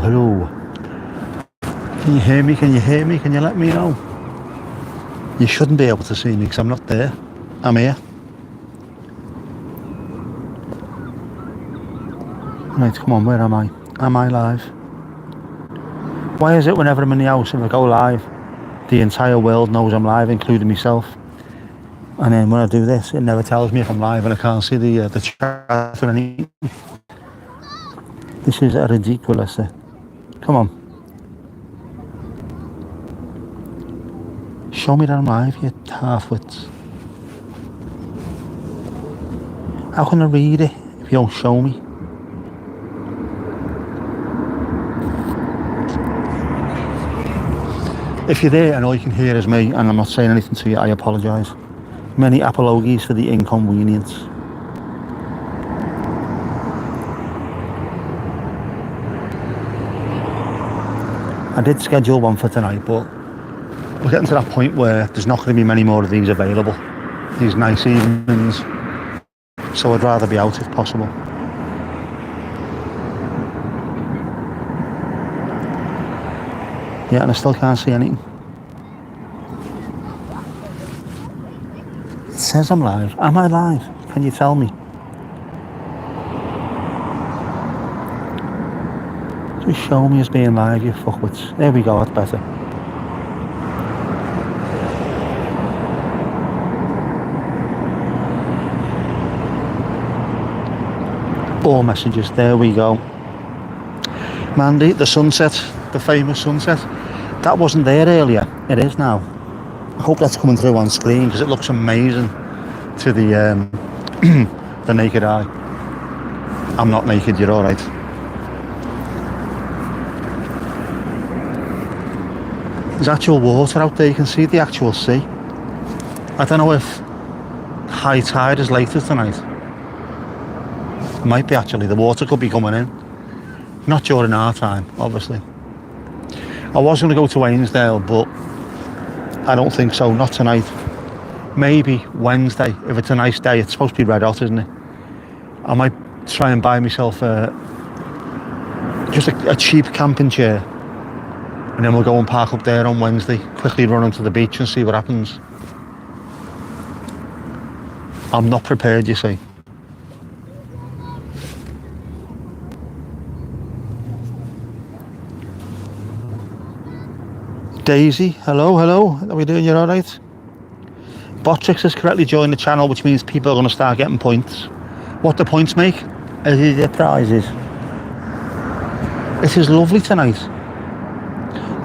hello. Can you hear me? Can you hear me? Can you let me know? You shouldn't be able to see me because I'm not there. I'm here. Right, come on, where am I? Am I live? Why is it whenever I'm in the house, if I go live, the entire world knows I'm live, including myself? And then when I do this, it never tells me if I'm live and I can't see the chat or anything. This is ridiculous. Come on. Show me that I'm live, you half-wits. How can I read it if you don't show me? If you're there and all you can hear is me and I'm not saying anything to you, I apologise. Many apologies for the inconvenience. I did schedule one for tonight, but we're getting to that point where there's not going to be many more of these available, these nice evenings, so I'd rather be out if possible. Yeah, and I still can't see anything. It says I'm live. Am I live? Can you tell me? Just show me as being live, you fuckwits. There we go, that's better. All messages, there we go. Mandy, the sunset, the famous sunset, that wasn't there earlier. It is now. I hope that's coming through on screen because it looks amazing to the the naked eye. I'm not naked, you're alright. There's actual water out there, you can see the actual sea. I don't know if high tide is later tonight. It might be actually, the water could be coming in. Not during our time, obviously. I was going to go to Ainsdale, but I don't think so, not tonight. Maybe Wednesday, if it's a nice day. It's supposed to be red hot, isn't it? I might try and buy myself just a cheap camping chair, and then we'll go and park up there on Wednesday, quickly run onto the beach and see what happens. I'm not prepared, you see. Daisy, hello, how are we doing? You're alright? Botrix has correctly joined the channel, which means people are going to start getting points. What do points make? The prizes. It is lovely tonight.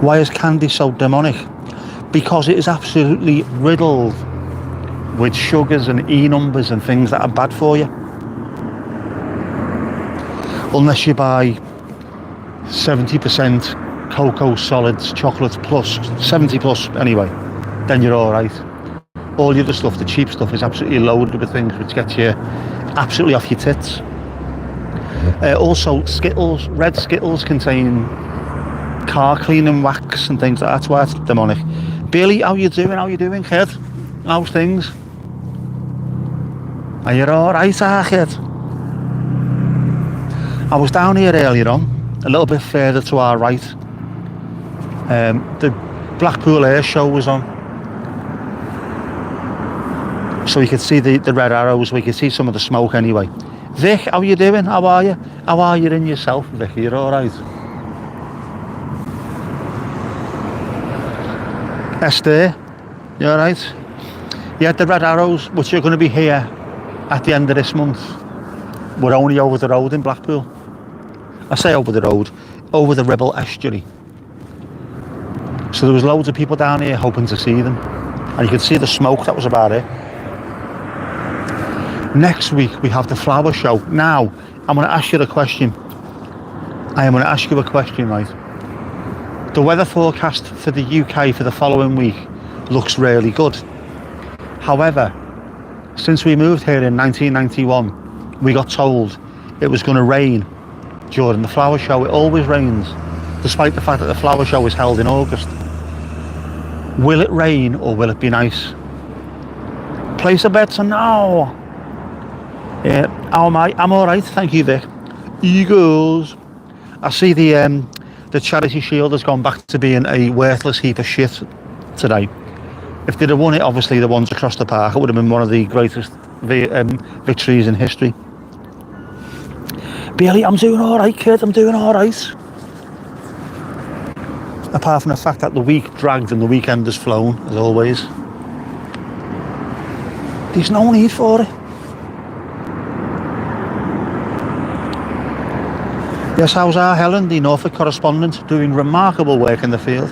Why is candy so demonic? Because it is absolutely riddled with sugars and E numbers and things that are bad for you. Unless you buy 70% cocoa solids, chocolate plus, 70 plus anyway, then you're alright. All the other stuff, the cheap stuff, is absolutely loaded with things which gets you absolutely off your tits. Also, Skittles, red Skittles contain car cleaning wax and things like that. That's why it's demonic. Billy, how you doing, kid? How's things? Are you alright, kid? I was down here earlier on, a little bit further to our right. The Blackpool Air Show was on, so you could see the red arrows. We could see some of the smoke anyway. Vic, how you doing? How are you? How are you in yourself, Vic? You're alright? Esther, you alright? Yeah, the red arrows, which are going to be here at the end of this month, we're only over the road in Blackpool. I say over the road, over the Ribble Estuary. So there was loads of people down here hoping to see them, and you could see the smoke. That was about it. Next week we have the flower show. Now I'm going to ask you a question. I am going to ask you a question, right? The weather forecast for the UK for the following week looks really good. However, since we moved here in 1991, we got told it was going to rain during the flower show. It always rains, despite the fact that the flower show is held in August. Will it rain or will it be nice? Place a bet to know. How am I? I'm alright, thank you, Vic. Eagles. I see the the Charity Shield has gone back to being a worthless heap of shit today. If they'd have won it, obviously the ones across the park, it would have been one of the greatest victories in history. Billy, I'm doing all right, kid. I'm doing all right. Apart from the fact that the week dragged and the weekend has flown, as always. There's no need for it. Yes, how's our Helen, the Norfolk correspondent, doing remarkable work in the field.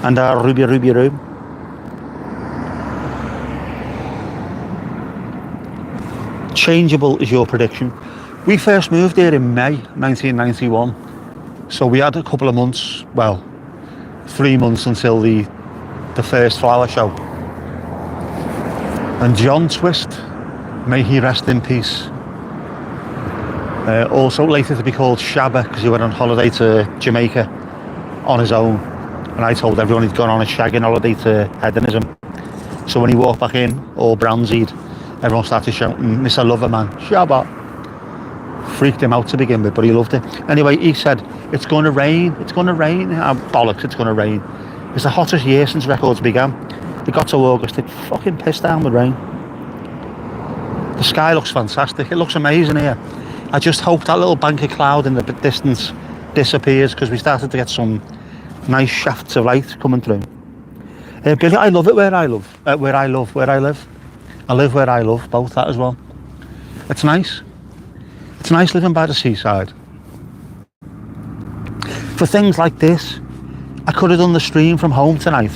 And our Ruby. Changeable is your prediction. We first moved here in May 1991. So we had a couple of months, well, 3 months until the first flower show. And John Twist, may he rest in peace. Also later to be called Shabba, because he went on holiday to Jamaica on his own. And I told everyone he'd gone on a shagging holiday to hedonism. So when he walked back in, all bronzied, everyone started shouting, Mr. Loverman, Shabba. Freaked him out to begin with, but he loved it. Anyway, he said, it's going to rain, it's going to rain. Oh, bollocks, it's going to rain. It's the hottest year since records began. It got to August, it fucking pissed down with rain. The sky looks fantastic, it looks amazing here. I just hope that little bank of cloud in the distance disappears, because we started to get some nice shafts of light coming through. Billy, I love it where I live. I live where I love, both that as well. It's nice. It's nice living by the seaside. For things like this, I could have done the stream from home tonight,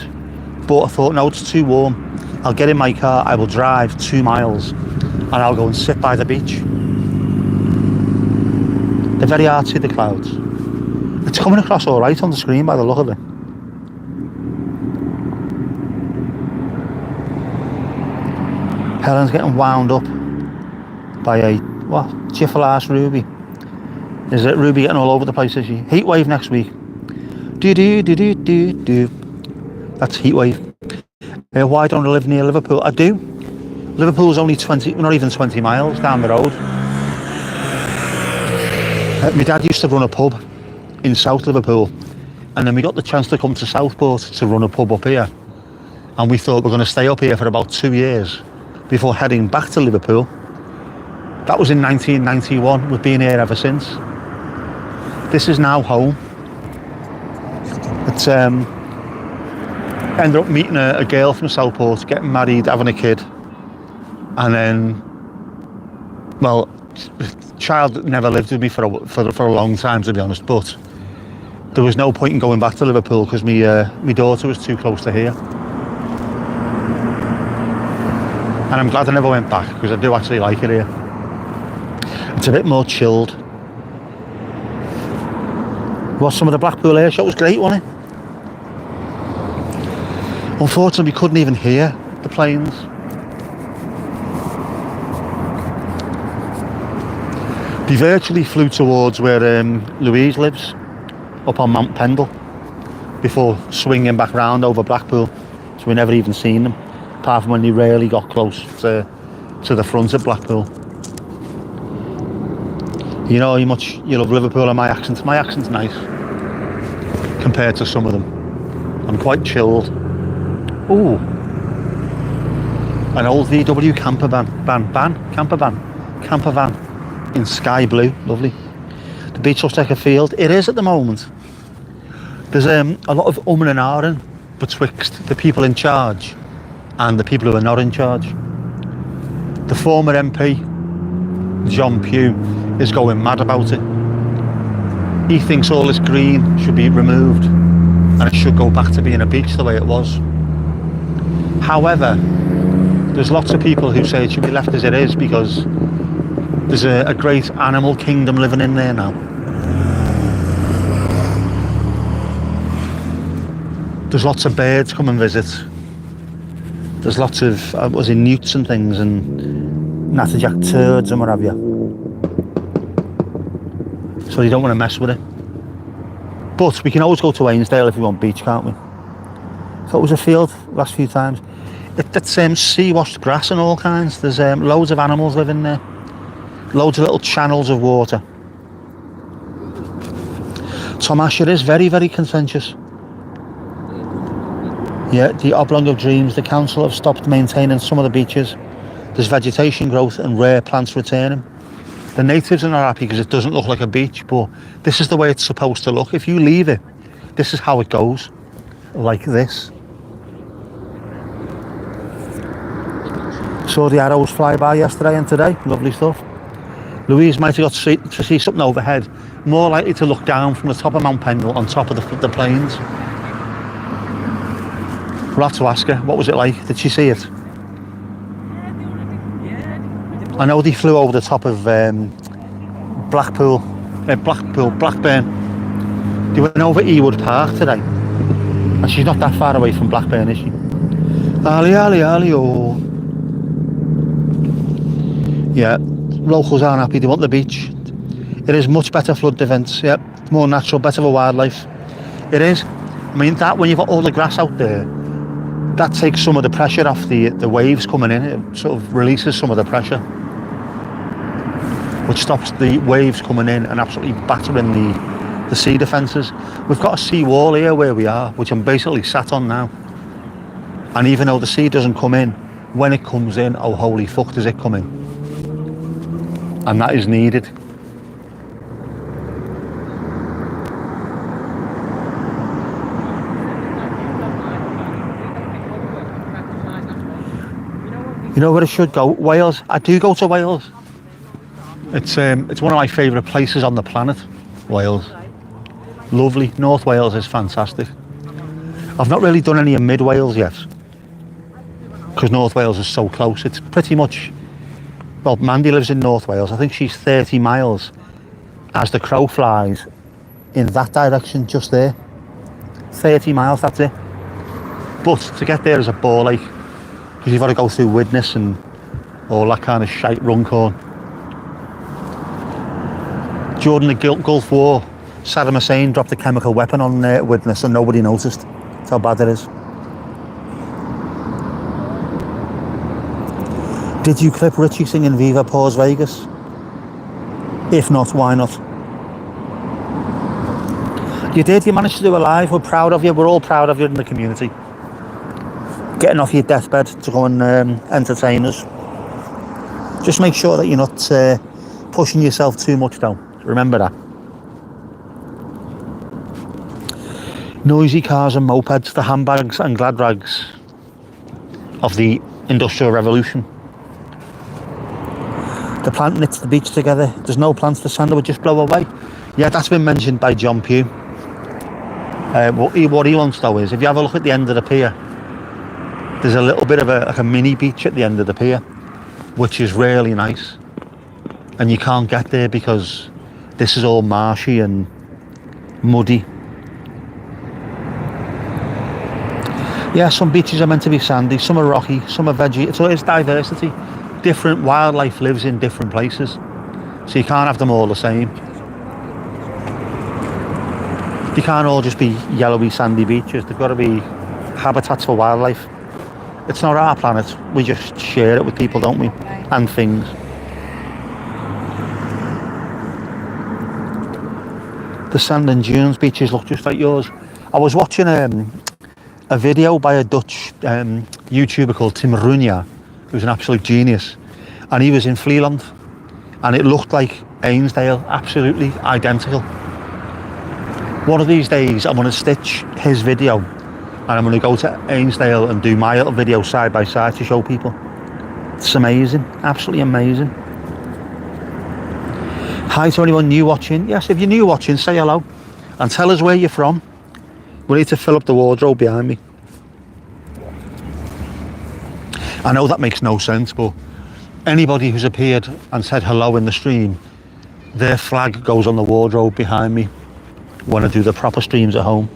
but I thought, no, it's too warm. I'll get in my car, I will drive 2 miles, and I'll go and sit by the beach. They're very artsy, the clouds. It's coming across all right on the screen by the look of it. Helen's getting wound up by a, what, jiffle-ass Ruby. Is it Ruby getting all over the place, is she? Heat wave next week. Do. That's heat wave. Why don't I live near Liverpool? I do. Liverpool's only 20, not even 20 miles down the road. My dad used to run a pub in South Liverpool, and then we got the chance to come to Southport to run a pub up here, and we thought we're going to stay up here for about 2 years before heading back to Liverpool. That was in 1991. We've been here ever since. This is now home. It's ended up meeting a girl from Southport, getting married, having a kid, and then, well, child never lived with me for a long time, to be honest, but there was no point in going back to Liverpool because my daughter was too close to here. And I'm glad I never went back, because I do actually like it here. It's a bit more chilled. Well, some of the Blackpool air show was great, wasn't it? Unfortunately, we couldn't even hear the planes. They virtually flew towards where Louise lives, up on Mount Pendle, before swinging back round over Blackpool. So we never even seen them, apart from when they really got close to the front of Blackpool. You know how much you love Liverpool and my accent. My accent's nice compared to some of them. I'm quite chilled. Ooh, an old VW camper van in sky blue, lovely. The beach looks like a field. It is at the moment. There's a lot of and ahhing betwixt the people in charge and the people who are not in charge. The former MP, John Pugh, is going mad about it. He thinks all this green should be removed and it should go back to being a beach the way it was. However, there's lots of people who say it should be left as it is because there's a great animal kingdom living in there now. There's lots of birds come and visit. There's lots of, newts and things, and natterjack turds and what have you. So you don't want to mess with it. But we can always go to Ainsdale if we want beach, can't we? So it was a field last few times. It's sea-washed grass and all kinds. There's loads of animals living there. Loads of little channels of water. Tom Asher is very, very contentious. Yeah, the Oblong of Dreams, the council have stopped maintaining some of the beaches. There's vegetation growth and rare plants returning. The natives are not happy because it doesn't look like a beach, but this is the way it's supposed to look. If you leave it, this is how it goes, like this. Saw the arrows fly by yesterday and today, lovely stuff. Louise might have got to see something overhead, more likely to look down from the top of Mount Pendle on top of the plains. We'll have to ask her, what was it like? Did she see it? I know they flew over the top of Blackburn. They went over Ewood Park today. And she's not that far away from Blackburn, is she? Ali, ali, ali, oh. Yeah, locals aren't happy, they want the beach. It is much better flood defence, yeah. More natural, better for wildlife. It is. I mean, that when you've got all the grass out there, that takes some of the pressure off the waves coming in. It sort of releases some of the pressure, which stops the waves coming in and absolutely battering the sea defences. We've got a sea wall here where we are, which I'm basically sat on now. And even though the sea doesn't come in, when it comes in, oh holy fuck does it come in. And that is needed. You know where I should go? Wales. I do go to Wales. It's one of my favourite places on the planet, Wales. Lovely. North Wales is fantastic. I've not really done any in Mid Wales yet, because North Wales is so close. It's pretty much, well, Mandy lives in North Wales. I think she's 30 miles as the crow flies in that direction, just there. 30 miles, that's it. But to get there is a ball ache, because you've got to go through Widnes and all that kind of shite, Runcorn. During the Gulf War, Saddam Hussein dropped a chemical weapon on Widnes and nobody noticed. That's how bad it is. Did you clip Richie singing Viva Paws Vegas? If not, why not? You did, you managed to do a live. We're proud of you. We're all proud of you in the community. Getting off your deathbed to go and entertain us. Just make sure that you're not pushing yourself too much though. Remember that. Noisy cars and mopeds, the handbags and glad rags of the Industrial Revolution. The plant knits the beach together. There's no plants, the sand would just blow away. Yeah, that's been mentioned by John Pugh. What he wants though is, if you have a look at the end of the pier, there's a little bit of a mini beach at the end of the pier, which is really nice. And you can't get there because this is all marshy and muddy. Yeah, some beaches are meant to be sandy, some are rocky, some are veggie. So it's diversity. Different wildlife lives in different places, so you can't have them all the same. They can't all just be yellowy sandy beaches. They've got to be habitats for wildlife. It's not our planet, we just share it with people, don't we? And things. The sand and dunes beaches look just like yours. I was watching a video by a Dutch YouTuber called Tim Runja, who's an absolute genius, and he was in Vlieland and it looked like Ainsdale, absolutely identical. One of these days I'm going to stitch his video and I'm going to go to Ainsdale and do my little video side by side to show people. It's amazing, absolutely amazing. Hi to anyone new watching. Yes, if you're new watching, say hello and tell us where you're from. We need to fill up the wardrobe behind me. I know that makes no sense, but anybody who's appeared and said hello in the stream, their flag goes on the wardrobe behind me when I do the proper streams at home.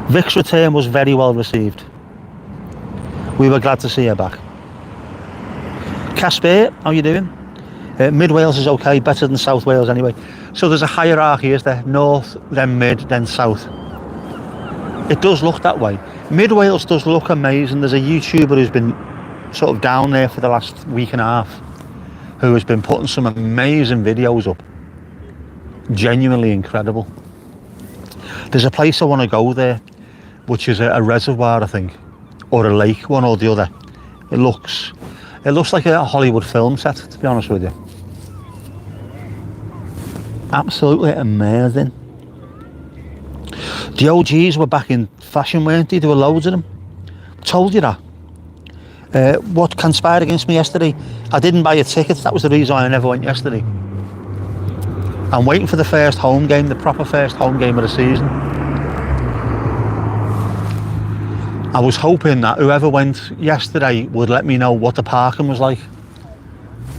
Vic's return was very well received. We were glad to see her back. Casper, how you doing? Mid Wales is okay, better than South Wales anyway. So there's a hierarchy, is there? North, then mid, then south. It does look that way. Mid Wales does look amazing. There's a YouTuber who's been sort of down there for the last week and a half, who has been putting some amazing videos up. Genuinely incredible. There's a place I want to go there, which is a reservoir, I think, or a lake, one or the other. It looks like a Hollywood film set, to be honest with you. Absolutely amazing. The OGs were back in fashion, weren't they? There were loads of them. Told you that. What conspired against me yesterday? I didn't buy a ticket. That was the reason why I never went yesterday. I'm waiting for the first home game, the proper first home game of the season. I was hoping that whoever went yesterday would let me know what the parking was like.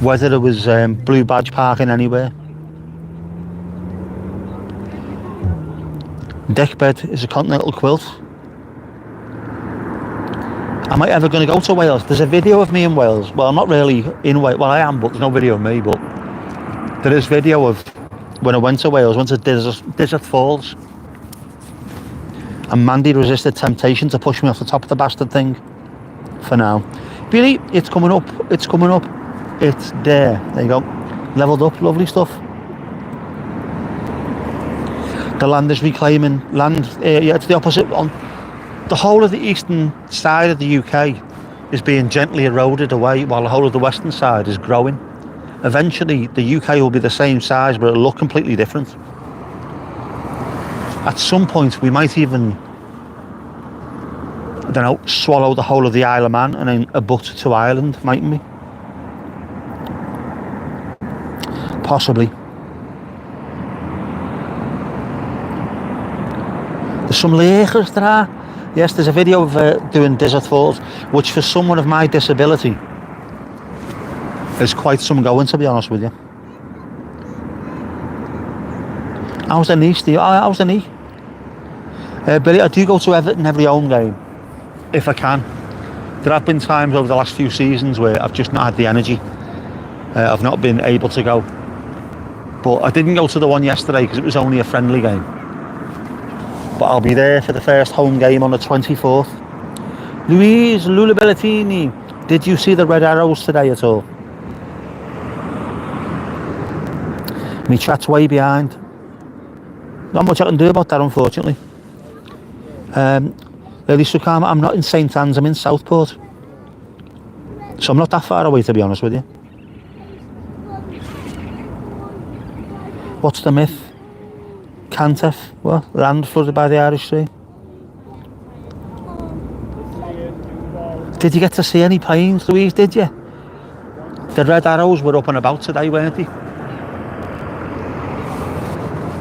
Whether there was blue badge parking anywhere. Deck bed is a continental quilt. Am I ever going to go to Wales? There's a video of me in Wales. Well, I'm not really in Wales. Well, I am, but there's no video of me. But there is video of when I went to Wales, went to Desert Falls. And Mandy resisted temptation to push me off the top of the bastard thing. For now. Billy, it's coming up. It's coming up. It's there. There you go. Leveled up. Lovely stuff. The land is reclaiming land. Yeah, it's the opposite. On the whole of the eastern side of the UK is being gently eroded away, while the whole of the western side is growing. Eventually, the UK will be the same size, but it'll look completely different. At some point, we might even, I don't know, swallow the whole of the Isle of Man and then abut to Ireland, mightn't we? Possibly. There's some lakers there. Yes, there's a video of doing Desert Falls, which for someone of my disability is quite some going, to be honest with you. How's the knee, Steve? How's the knee? Billy, I do go to Everton every home game, if I can. There have been times over the last few seasons where I've just not had the energy. I've not been able to go. But I didn't go to the one yesterday because it was only a friendly game. But I'll be there for the first home game on the 24th. Louise Lula Bellatini, did you see the Red Arrows today at all? Me chat's way behind. Not much I can do about that, unfortunately. Lily Sukama, I'm not in St Anne's, I'm in Southport. So I'm not that far away, to be honest with you. What's the myth? Cantef, what? Land flooded by the Irish Sea. Did you get to see any planes, Louise, did you? The Red Arrows were up and about today, weren't they?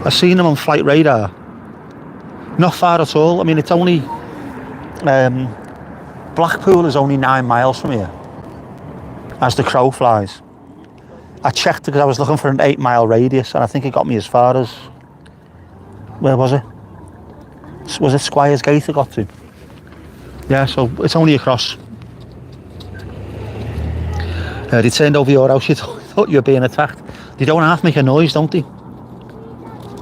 I seen them on flight radar. Not far at all. I mean, it's only... Blackpool is only 9 miles from here, as the crow flies. I checked because I was looking for an 8-mile radius, and I think it got me as far as... Where was it? Was it Squires Gate I got to? Yeah, so it's only across. They turned over your house, you thought you were being attacked. They don't half make a noise, don't they?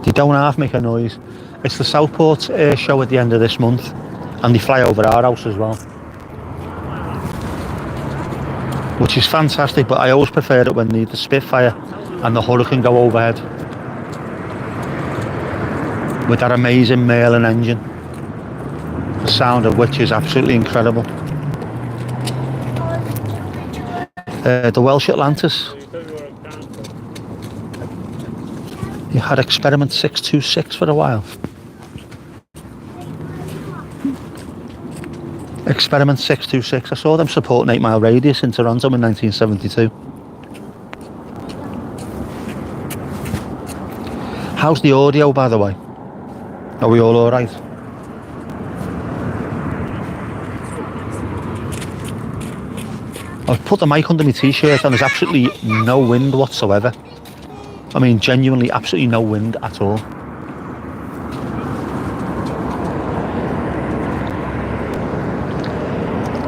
They don't half make a noise. It's the Southport show at the end of this month, and they fly over our house as well. Which is fantastic, but I always prefer it when the Spitfire and the Hurricane go overhead. With that amazing Merlin engine, the sound of which is absolutely incredible. The Welsh Atlantis. You had Experiment 626 for a while. Experiment 626. I saw them support an 8-mile radius in Toronto in 1972. How's the audio, by the way? Are we all alright? I've put the mic under my t-shirt and there's absolutely no wind whatsoever. I mean, genuinely absolutely no wind at all.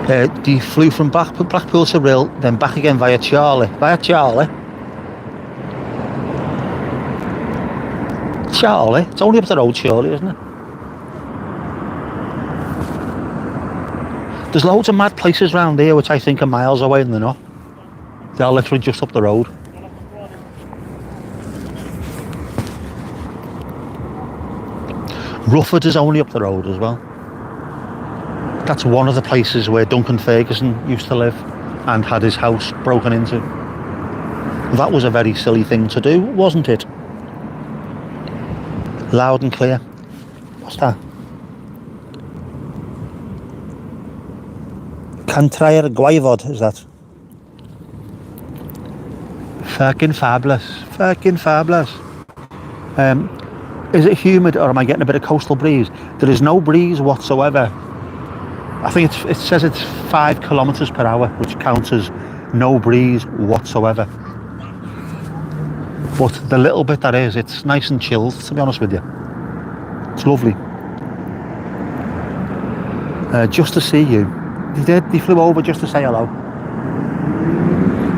They flew from Blackpool to Rill, then back again via Charlie. Charlie? It's only up the road, Charlie, isn't it? There's loads of mad places around here which I think are miles away and they're not. They're literally just up the road. Rufford is only up the road as well. That's one of the places where Duncan Ferguson used to live and had his house broken into. That was a very silly thing to do, wasn't it? Loud and clear. What's that? Cantrair Gwaivod, is that? Fucking fabulous. Fucking fabulous. Is it humid or am I getting a bit of coastal breeze? There is no breeze whatsoever. I think it says it's 5 kilometers per hour, which counts as no breeze whatsoever. But the little bit that is, it's nice and chilled, to be honest with you. It's lovely. Just to see you. He flew over just to say hello.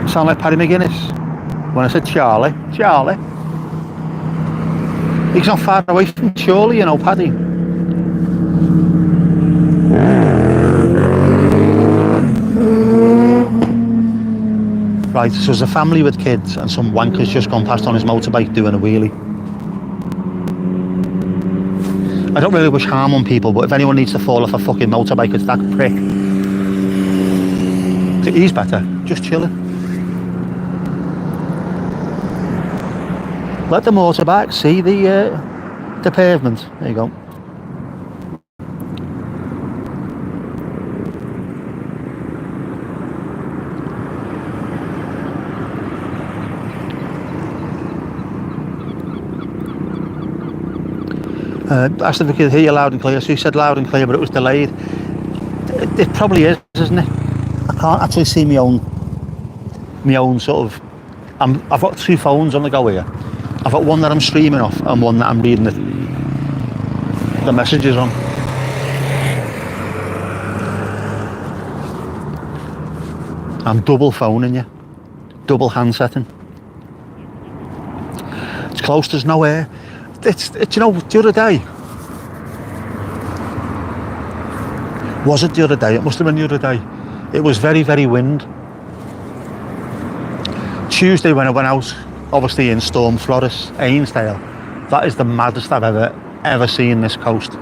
Sound like Paddy McGuinness when I said Charlie. Charlie. He's not far away from Chorley, you know, Paddy. Right, so there's a family with kids and some wanker's just gone past on his motorbike doing a wheelie. I don't really wish harm on people, but if anyone needs to fall off a fucking motorbike, it's that prick. He's better, just chilling. Let the motorbike see the pavement. There you go. Asked if we could hear you loud and clear. So he said loud and clear, but it was delayed. It probably is, isn't it? I can't actually see my own sort of. I've got 2 phones on the go here. I've got one that I'm streaming off and one that I'm reading the messages on. I'm double phoning you, double handsetting. It's close. There's no air. It's you know, the other day. Was it the other day? It must have been the other day. It was very, very wind. Tuesday when I went out, obviously in Storm Floris, Ainsdale, that is the maddest I've ever seen this coast.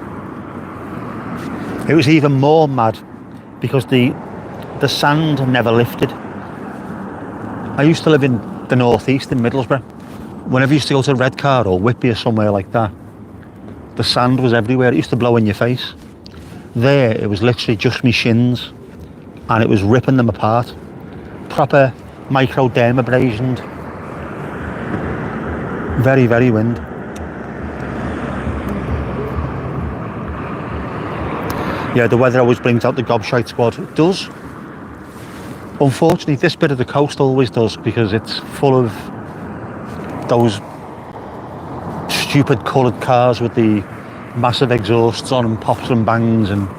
It was even more mad because the sand never lifted. I used to live in the northeast in Middlesbrough. Whenever you used to go to Redcar or Whitby or somewhere like that, the sand was everywhere. It used to blow in your face. There, it was literally just my shins and it was ripping them apart. Proper microdermabrasioned. Very, very wind. Yeah, the weather always brings out the gobshite squad. It does. Unfortunately, this bit of the coast always does because it's full of those stupid coloured cars with the massive exhausts on and pops and bangs, and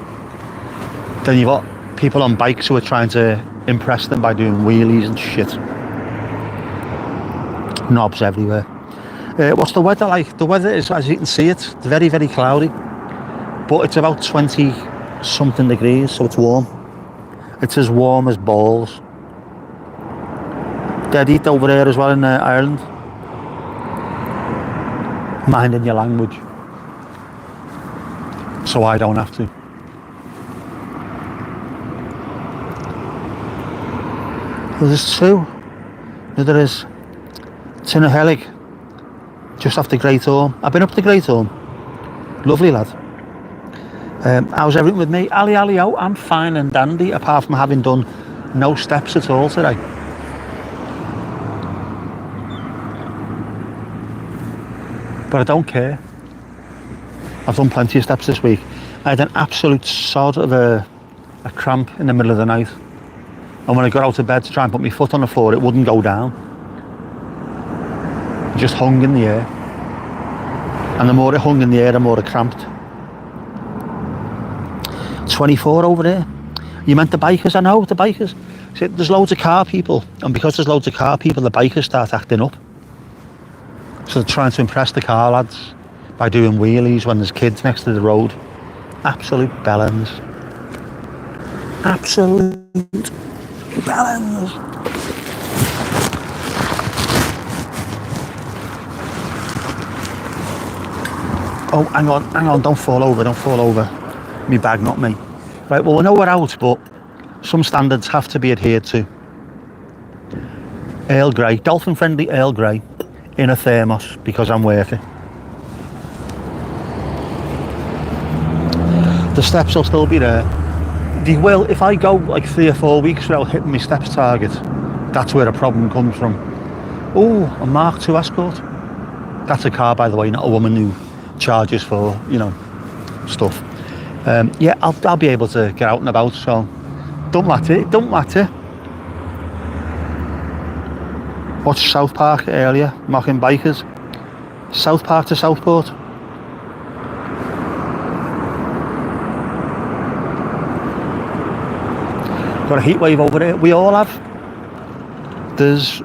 then you've got people on bikes who are trying to impress them by doing wheelies and shit. Knobs everywhere. What's the weather like? The weather is, as you can see, it's very, very cloudy, but it's about 20 something degrees, so it's warm. It's as warm as balls. Dead heat over there as well in Ireland. Minding your language, so I don't have to. Well, there's 2. There is Tinahelig, just off the Great Orme. I've been up the Great Orme. Lovely lad. How's everything with me? Ali oh, I'm fine and dandy, apart from having done no steps at all today. But I don't care. I've done plenty of steps this week. I had an absolute sod of a cramp in the middle of the night. And when I got out of bed to try and put my foot on the floor, it wouldn't go down. It just hung in the air. And the more it hung in the air, the more it cramped. 24 over there. You meant the bikers? I know, the bikers. See, there's loads of car people. And because there's loads of car people, the bikers start acting up. So they're trying to impress the car lads by doing wheelies when there's kids next to the road. Absolute bellends. Absolute bellends. Oh, hang on, don't fall over, Me bag, not me. Right, well, we know we're out, but some standards have to be adhered to. Earl Grey, dolphin friendly Earl Grey in a thermos, because I'm worth it. The steps will still be there. They will, if I go like 3 or 4 weeks without hitting my steps target, that's where the problem comes from. Oh, a Mark II Escort. That's a car, by the way, not a woman who charges for, you know, stuff. Yeah, I'll be able to get out and about, so don't matter. Watched South Park earlier, mocking bikers. South Park to Southport. Got a heat wave over there. We all have. Is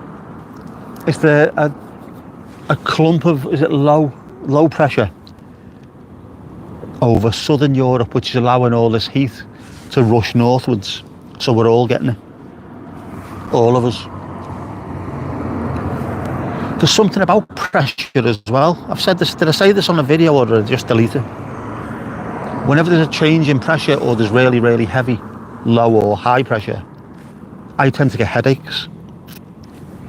there a clump of, is it low pressure over southern Europe, which is allowing all this heat to rush northwards, so we're all getting it, all of us. There's something about pressure as well. I've said this, did I say this on a video or did I just delete it? Whenever there's a change in pressure or there's really, really heavy, low or high pressure, I tend to get headaches.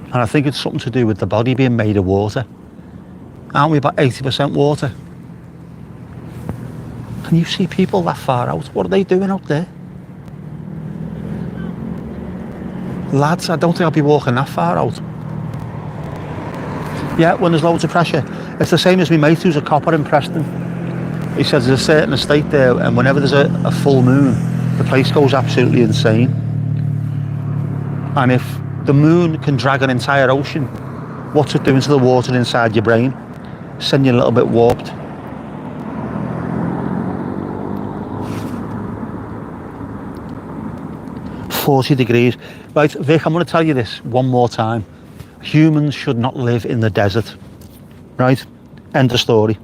And I think it's something to do with the body being made of water. Aren't we about 80% water? Can you see people that far out? What are they doing out there? Lads, I don't think I'll be walking that far out. Yeah, when there's loads of pressure. It's the same as my mate who's a copper in Preston. He says there's a certain estate there, and whenever there's a full moon, the place goes absolutely insane. And if the moon can drag an entire ocean, what's it doing to the water inside your brain? Send you a little bit warped. "40 degrees. Right, Vic, I'm going to tell you this one more time. Humans should not live in the desert. Right? End of story.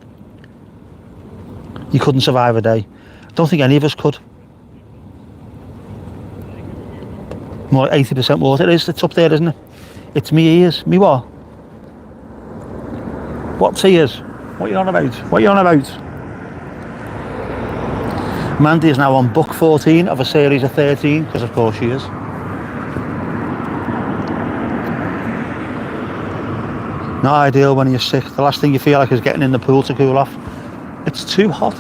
You couldn't survive a day. I don't think any of us could. More 80% water. It's up there, isn't it? It's me ears. Me what? What's ears? What are you on about? Mandy is now on book 14 of a series of 13, because of course she is. Not ideal when you're sick. The last thing you feel like is getting in the pool to cool off. It's too hot.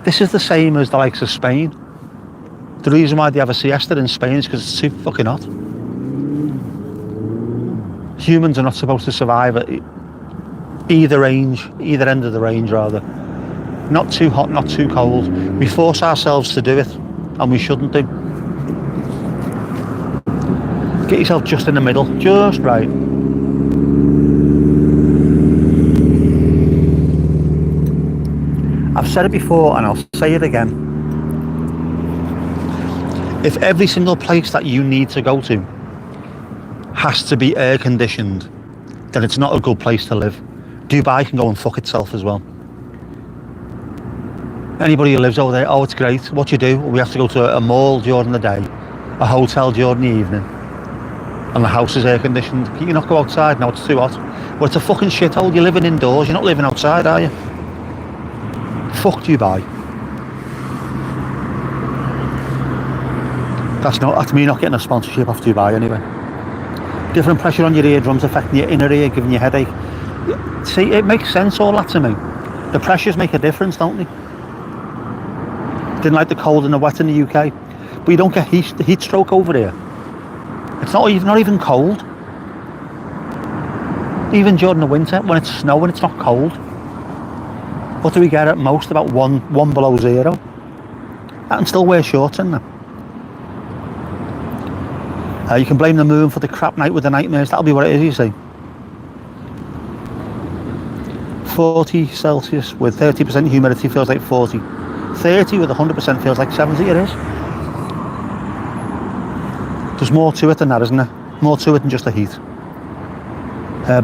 This is the same as the likes of Spain. The reason why they have a siesta in Spain is because it's too fucking hot. Humans are not supposed to survive at either end of the range rather. Not too hot, not too cold. We force ourselves to do it, and we shouldn't do. Get yourself just in the middle, just right. I've said it before and I'll say it again. If every single place that you need to go to has to be air conditioned, then it's not a good place to live. Dubai can go and fuck itself as well. Anybody who lives over there, oh, it's great. What you do? We have to go to a mall during the day, a hotel during the evening, and the house is air conditioned. Can you not go outside? No, it's too hot. Well, it's a fucking shithole. You're living indoors. You're not living outside, are you? Fuck Dubai. That's me not getting a sponsorship off Dubai anyway. Different pressure on your eardrums affecting your inner ear, giving you a headache. See, it makes sense, all that to me. The pressures make a difference, don't they? Didn't like the cold and the wet in the UK, but you don't get heat stroke over here. It's not even cold. Even during the winter, when it's snowing, it's not cold. What do we get at most? About one below zero. I can still wear shorts in there. You can blame the moon for the crap night with the nightmares. That'll be what it is, you see. 40 Celsius with 30% humidity feels like 40. 30 with 100% feels like 70. It is. There's more to it than that, isn't there? More to it than just the heat.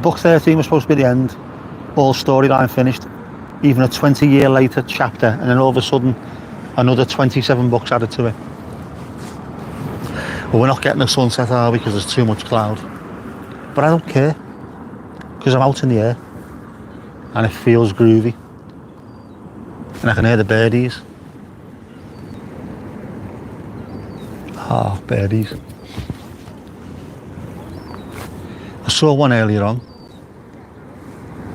Book 13 was supposed to be the end. All storyline finished. Even a 20-year later chapter, and then all of a sudden another 27 books added to it. Well, we're not getting a sunset, are we? Because there's too much cloud. But I don't care, because I'm out in the air and it feels groovy. And I can hear the birdies. Oh, birdies. I saw one earlier on,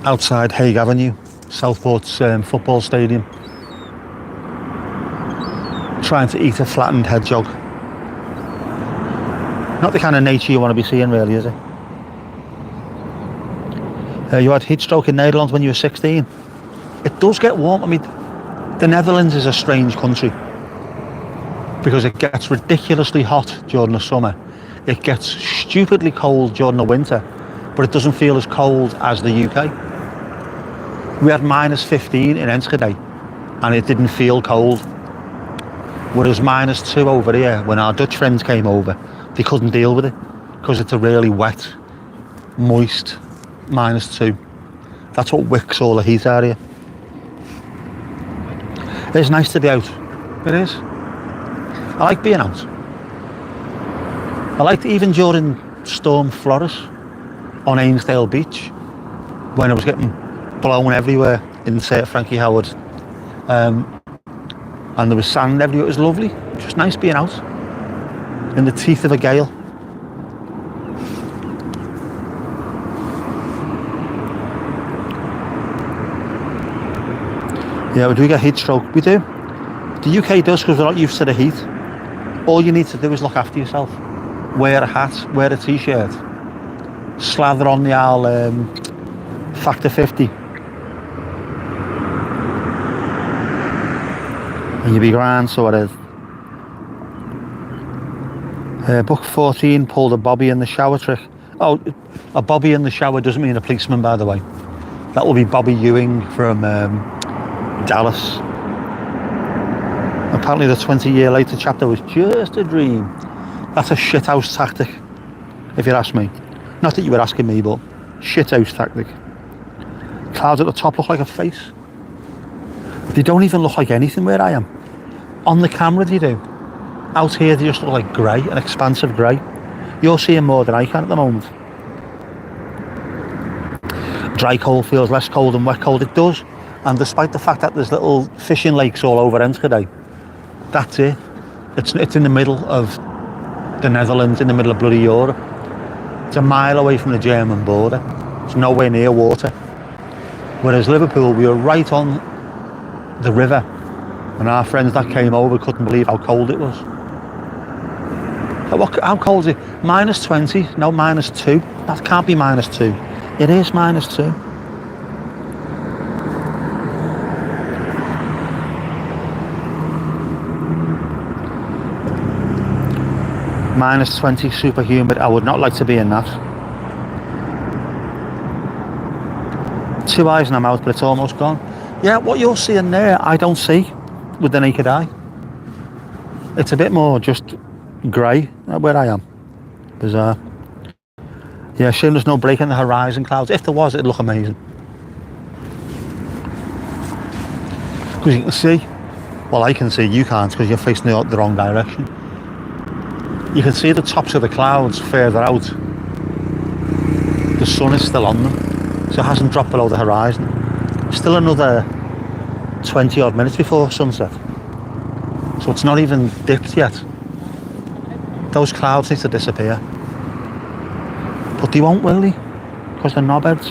outside Hague Avenue, Southport's football stadium, trying to eat a flattened hedgehog. Not the kind of nature you want to be seeing, really, is it? You had heat stroke in Netherlands when you were 16. It does get warm. I mean, the Netherlands is a strange country because it gets ridiculously hot during the summer. It gets stupidly cold during the winter, but it doesn't feel as cold as the UK. We had -15 in Enschede and it didn't feel cold. Whereas -2 over here, when our Dutch friends came over, they couldn't deal with it because it's a really wet, moist -2. That's what wicks all the heat out of you. It's nice to be out. It is. I like being out. I liked even during Storm Floris on Ainsdale Beach when it was getting blown everywhere in St Frankie Howard, and there was sand everywhere. It was lovely. Just nice being out in the teeth of a gale. Yeah, we do get heat stroke. We do. The UK does because we're not used to the heat. All you need to do is look after yourself. Wear a hat, wear a t-shirt, slather on the old Factor 50. And you'll be grand, so it is. Book 14 pulled a Bobby in the shower trick. Oh, a Bobby in the shower doesn't mean a policeman, by the way. That will be Bobby Ewing from Dallas. Apparently the 20-year later chapter was just a dream. That's a shithouse tactic, if you ask me. Not that you were asking me, but shithouse tactic. Clouds at the top look like a face. They don't even look like anything where I am. On the camera they do. Out here they just look like grey, an expansive grey. You're seeing more than I can at the moment. Dry cold feels less cold than wet cold. It does. And despite the fact that there's little fishing lakes all over Enschede, that's it. It's in the middle of the Netherlands, in the middle of bloody Europe. It's a mile away from the German border. It's nowhere near water. Whereas Liverpool, we were right on the river, and our friends that came over couldn't believe how cold it was. How cold is it? -20? No, -2. That can't be -2. It is -2. -20, super humid. I would not like to be in that. 2 eyes in my mouth, but it's almost gone. Yeah, what you're seeing there, I don't see with the naked eye. It's a bit more just grey where I am. Bizarre. Yeah, shame there's no break in the horizon clouds. If there was, it'd look amazing. Because you can see, well, I can see, you can't because you're facing the wrong direction. You can see the tops of the clouds further out. The sun is still on them, so it hasn't dropped below the horizon. Still another 20 odd minutes before sunset, so it's not even dipped yet. Those clouds need to disappear, but they won't, will they? Because they're knobheads.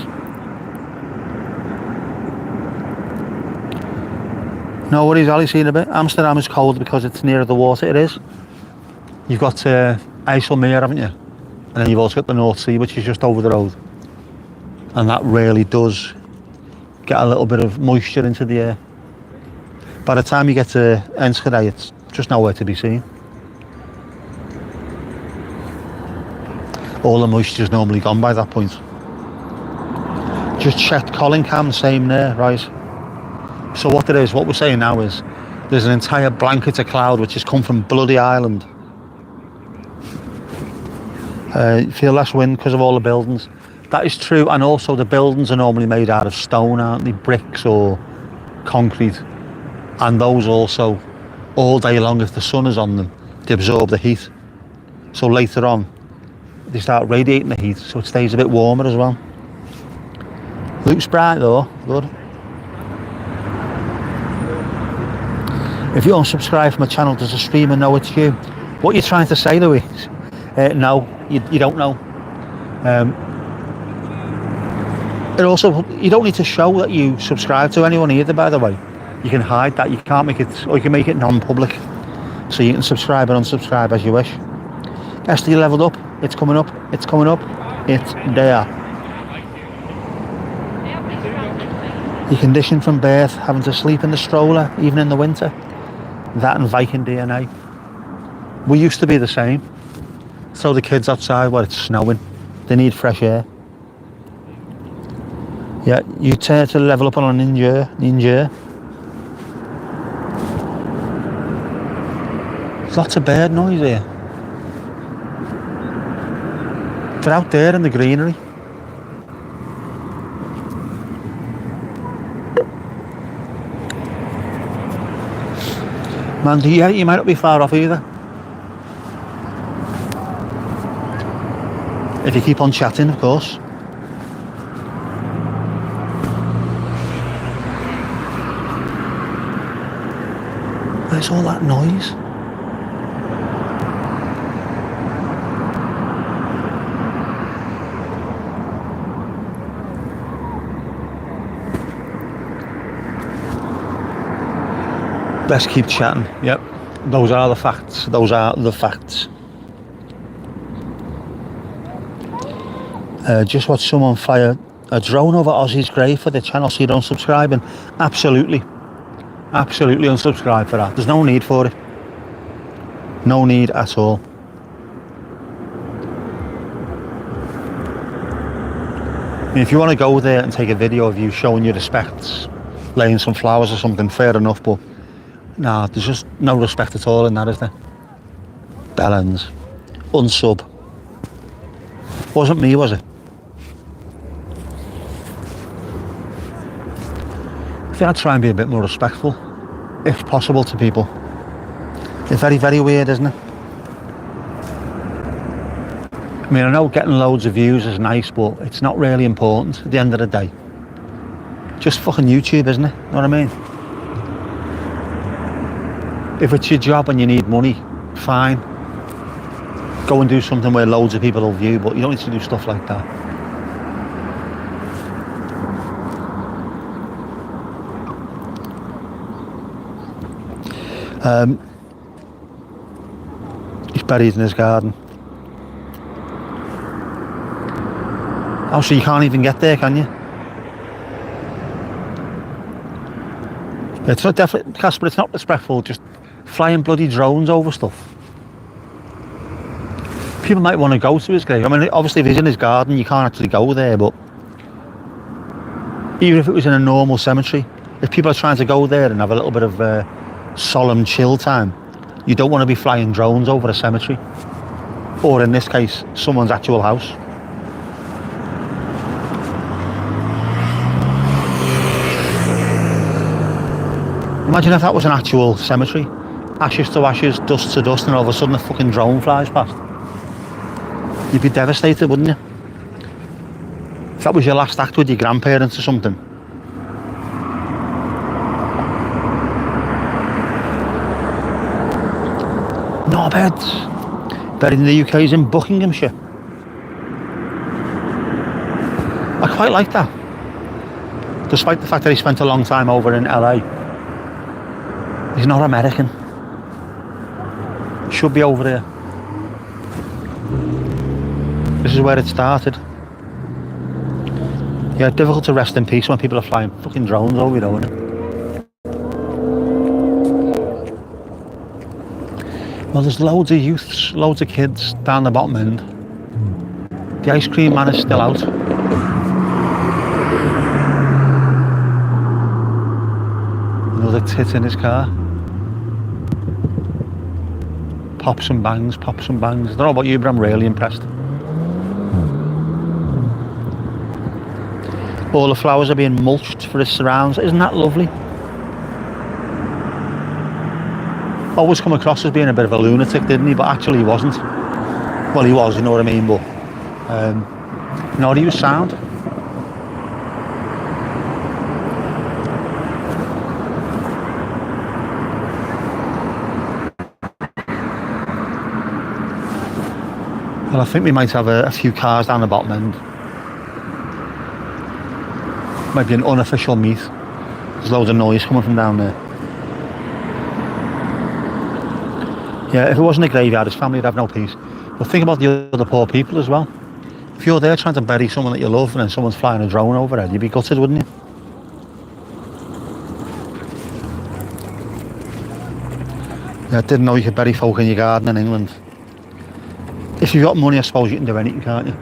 No worries, Ali, seen a bit. Amsterdam is cold because it's nearer the water. It is. You've got IJsselmeer, haven't you? And then you've also got the North Sea, which is just over the road. And that really does get a little bit of moisture into the air. By the time you get to Enschede, it's just nowhere to be seen. All the moisture's normally gone by that point. Just checked Colin Cam, same there, right? So what we're saying now is, there's an entire blanket of cloud which has come from bloody Ireland. You feel less wind because of all the buildings. That is true, and also the buildings are normally made out of stone, aren't they? Bricks or concrete. And those also, all day long, if the sun is on them, they absorb the heat. So later on, they start radiating the heat, so it stays a bit warmer as well. Looks bright though, good. If you unsubscribe from a channel, does the streamer know it's you? What are you trying to say, Louise? No, you don't know. It also, you don't need to show that you subscribe to anyone either, by the way. You can hide that. You can't make it, or you can make it non-public. So you can subscribe and unsubscribe as you wish. SD leveled up. It's coming up. It's coming up. It's there. You're conditioned from birth, having to sleep in the stroller, even in the winter. That and Viking DNA. We used to be the same. So the kids outside while it's snowing, they need fresh air. Yeah, you turn to level up on a ninja. There's lots of bird noise here. They're out there in the greenery. Mandy, yeah, you might not be far off either. If you keep on chatting, of course. Where's all that noise? Let's keep chatting. Yep, those are the facts. Those are the facts. Just watch someone fly a drone over Aussie's grave for the channel so you don't subscribe. And absolutely unsubscribe for that. There's no need for it. No need at all. I mean, if you want to go there and take a video of you showing your respects, laying some flowers or something, fair enough, but nah, there's just no respect at all in that, is there? Bellends. Unsub. Wasn't me, was it? I think I'd try and be a bit more respectful, if possible, to people. It's very, very weird, isn't it? I mean, I know getting loads of views is nice, but it's not really important at the end of the day. Just fucking YouTube, isn't it? You know what I mean? If it's your job and you need money, fine. Go and do something where loads of people will view, but you don't need to do stuff like that. He's buried in his garden. Oh, so you can't even get there, can you? It's not definitely, Casper, it's not respectful, just flying bloody drones over stuff. People might want to go to his grave. I mean, obviously if he's in his garden, you can't actually go there, but even if it was in a normal cemetery, if people are trying to go there and have a little bit of solemn chill time, you don't want to be flying drones over a cemetery, or in this case, someone's actual house. Imagine if that was an actual cemetery. Ashes to ashes, dust to dust, and all of a sudden a fucking drone flies past. You'd be devastated, wouldn't you? If that was your last act with your grandparents or something. No beds. Buried in the UK is in Buckinghamshire. I quite like that. Despite the fact that he spent a long time over in LA. He's not American. Should be over there. This is where it started. Yeah, difficult to rest in peace when people are flying fucking drones over you, though, isn't it? Well, there's loads of youths, loads of kids down the bottom end. The ice cream man is still out. Another tit in his car. Pops and bangs, pops and bangs. I don't know about you, but I'm really impressed. All the flowers are being mulched for his surrounds. Isn't that lovely? Always come across as being a bit of a lunatic, didn't he? But actually he wasn't. Well, he was, you know what I mean, but no, he was sound. Well, I think we might have a few cars down the bottom end. Might be an unofficial meet. There's loads of noise coming from down there. Yeah, if it wasn't a graveyard, his family would have no peace. But think about the other poor people as well. If you're there trying to bury someone that you love and then someone's flying a drone overhead, you'd be gutted, wouldn't you? Yeah, I didn't know you could bury folk in your garden in England. If you've got money, I suppose you can do anything, can't you?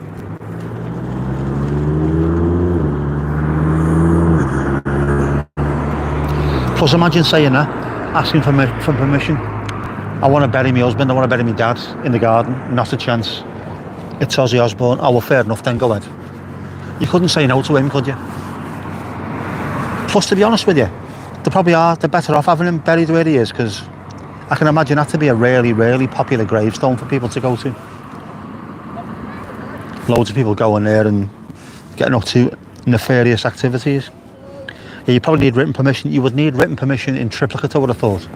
Plus, imagine saying that, asking for permission. I want to bury my husband, I want to bury my dad in the garden. Not a chance. It's Ozzy Osbourne. Oh, well, fair enough then, go ahead. You couldn't say no to him, could you? Plus, to be honest with you, they're better off having him buried where he is, because I can imagine that to be a really, really popular gravestone for people to go to. Loads of people going there and getting up to nefarious activities. Yeah, you probably need written permission. You would need written permission in triplicate, I would have thought.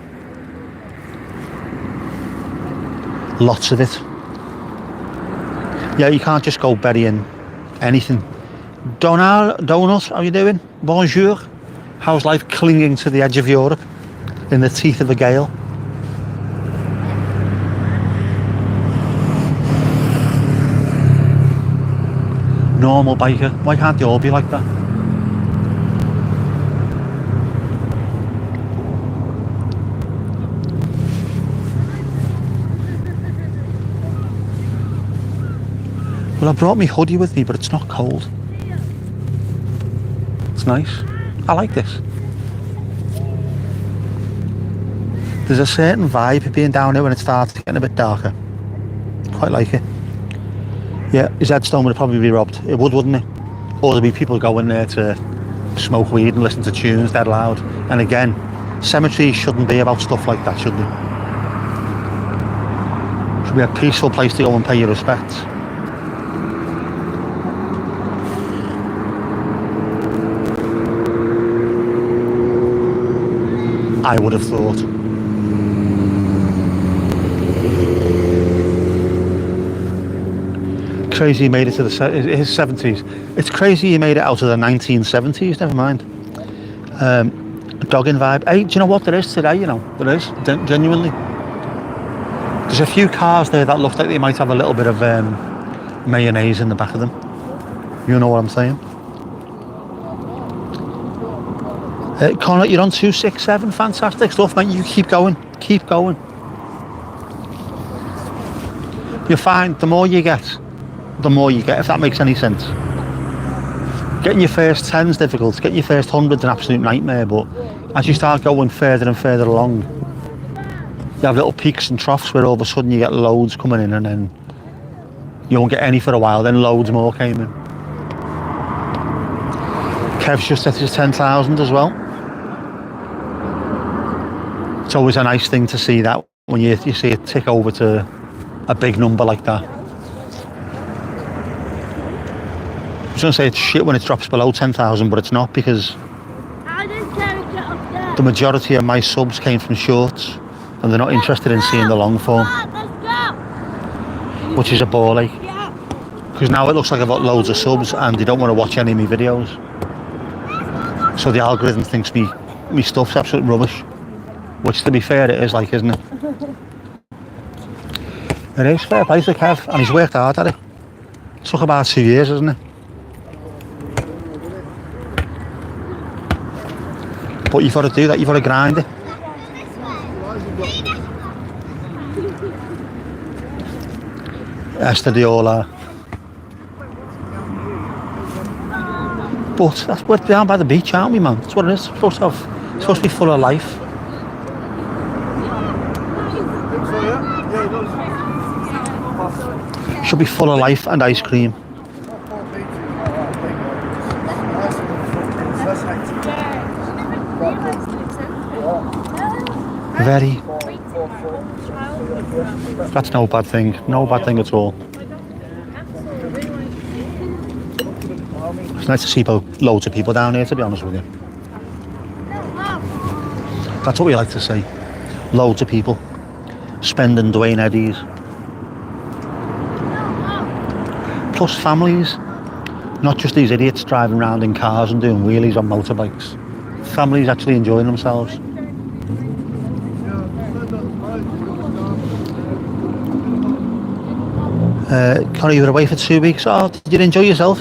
Lots of it. Yeah, you can't just go burying anything. Donut, how you doing? Bonjour. How's life clinging to the edge of Europe in the teeth of a gale? Normal biker. Why can't they all be like that? Well, I brought my hoodie with me, but it's not cold. It's nice. I like this. There's a certain vibe being down here when it starts getting a bit darker. Quite like it. Yeah, his headstone would probably be robbed. It would, wouldn't it? Or there'd be people going there to smoke weed and listen to tunes dead loud. And again, cemeteries shouldn't be about stuff like that, should they? Should be a peaceful place to go and pay your respects. I would have thought. Crazy he made it to his 70s. It's crazy he made it out of the 1970s, never mind. Dogging vibe. Hey, do you know what there is today, There is, genuinely. There's a few cars there that look like they might have a little bit of mayonnaise in the back of them. You know what I'm saying? Connor, you're on 267, fantastic stuff, mate. You keep going, You're fine. The more you get, if that makes any sense. Getting your first 10's difficult, getting your first 100's an absolute nightmare, but as you start going further and further along, you have little peaks and troughs where all of a sudden you get loads coming in and then you won't get any for a while, then loads more came in. Kev's just set his 10,000 as well. It's always a nice thing to see that when you see it tick over to a big number like that. I was going to say it's shit when it drops below 10,000, but it's not, because the majority of my subs came from shorts and they're not interested in seeing the long form, which is a ball ache, because now it looks like I've got loads of subs and they don't want to watch any of my videos, so the algorithm thinks me stuff's absolute rubbish, which, to be fair, it is, like, isn't it? It is fair play to Kev, and he's worked hard at it. It took about 2 years, hasn't it? But you've got to do that, you've got to grind it. Estadiola. But we're down by the beach, aren't we, man? That's what it is. It's supposed to be full of life. Should be full of life and ice cream. Very. That's no bad thing. No bad thing at all. It's nice to see loads of people down here, to be honest with you. That's what we like to see. Loads of people spending Dwayne Eddies. plus families, not just these idiots driving around in cars and doing wheelies on motorbikes. Families actually enjoying themselves. Connie, you were away for 2 weeks. Oh, did you enjoy yourself?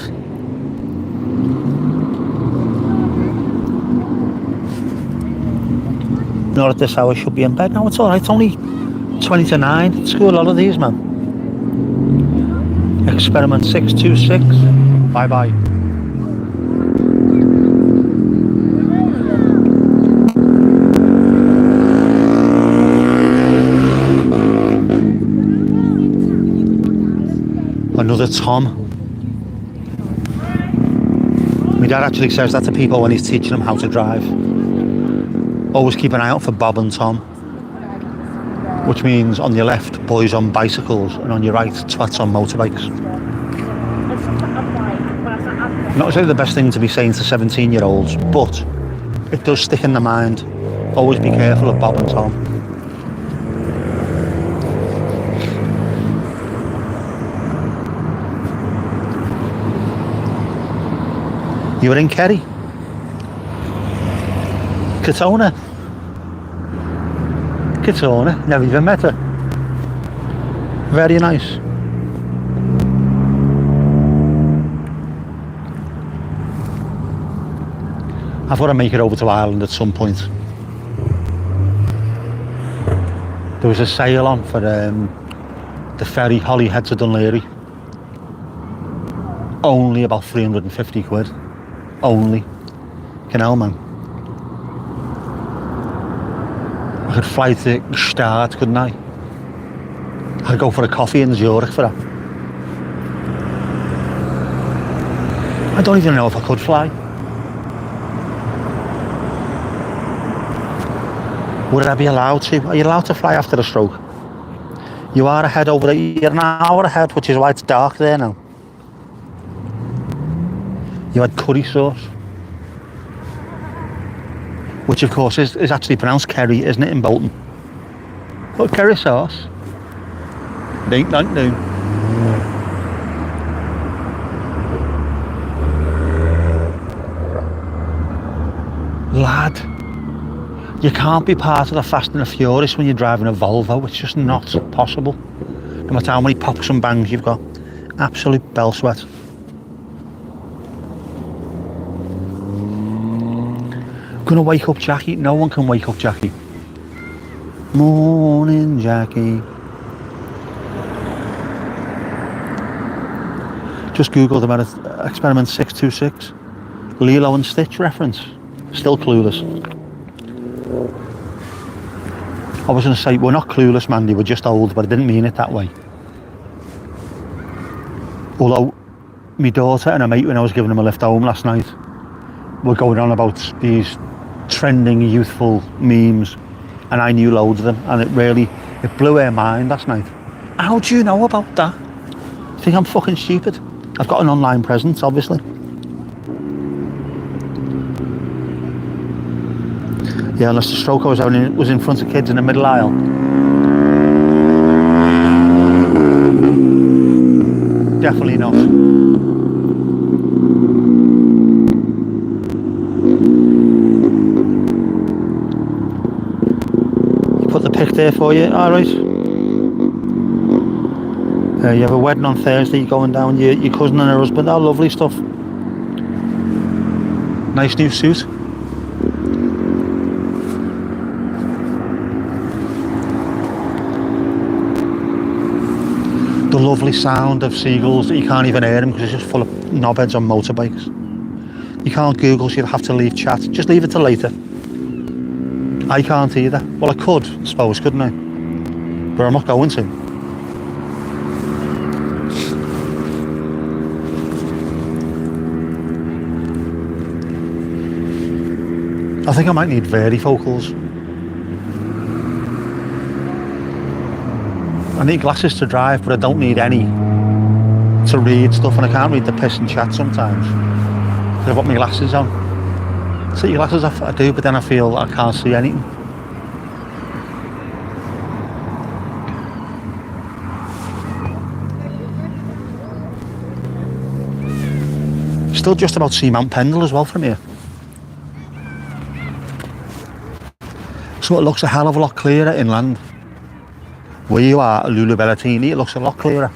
Not at this hour, should be in bed. No, it's alright, it's only 20 to 9. It's school holidays, man. Experiment 626. Bye bye. Another Tom. My dad actually says that to people when he's teaching them how to drive. Always keep an eye out for Bob and Tom. Which means on your left, boys on bicycles, and on your right, twats on motorbikes. Not necessarily the best thing to be saying to 17-year-olds, but it does stick in the mind. Always be careful of Bob and Tom. You were in Kerry? Katona? Katona? Never even met her. Very nice. I've got to make it over to Ireland at some point. There was a sale on for the ferry Holyhead to Dunleary. Only about 350 quid. Only. Canal, man. I could fly to Gstaad, couldn't I? I'd go for a coffee in Zurich for that. I don't even know if I could fly. Would I be allowed to? Are you allowed to fly after a stroke? You are ahead over there. You're an hour ahead, which is why it's dark there now. You had curry sauce, which of course is actually pronounced curry, isn't it, in Bolton? But curry sauce, it ain't that new. Lad, you can't be part of the Fast and the Furious when you're driving a Volvo. It's just not possible. No matter how many pops and bangs you've got. Absolute bell sweat. Gonna wake up Jackie? No one can wake up Jackie. Morning, Jackie. Just googled about it. Experiment 626. Lilo and Stitch reference. Still clueless. I was going to say, we're not clueless, Mandy, we're just old, but I didn't mean it that way. Although, my daughter and a mate, when I was giving them a lift home last night, were going on about these trending youthful memes, and I knew loads of them, and it blew her mind last night. How do you know about that? I think I'm fucking stupid. I've got an online presence, obviously. Yeah, unless the stroke I was having was in front of kids in the middle aisle. Definitely not. Put the pic there for you, alright. You have a wedding on Thursday, you're going down, your cousin and her husband, oh lovely stuff. Nice new suit. The lovely sound of seagulls that you can't even hear them because it's just full of knobheads on motorbikes. You can't Google, so you'll have to leave chat. Just leave it till later. I can't either. Well, I could, I suppose, couldn't I? But I'm not going to. I think I might need varifocals. I need glasses to drive, but I don't need any to read stuff, and I can't read the piss and chat sometimes because I've got my glasses on. Take your glasses off, I do, but then I feel I can't see anything. still just about see Mount Pendle as well from here. So it looks a hell of a lot clearer inland. Where you are at Lulu Bellatini, it looks a lot clearer.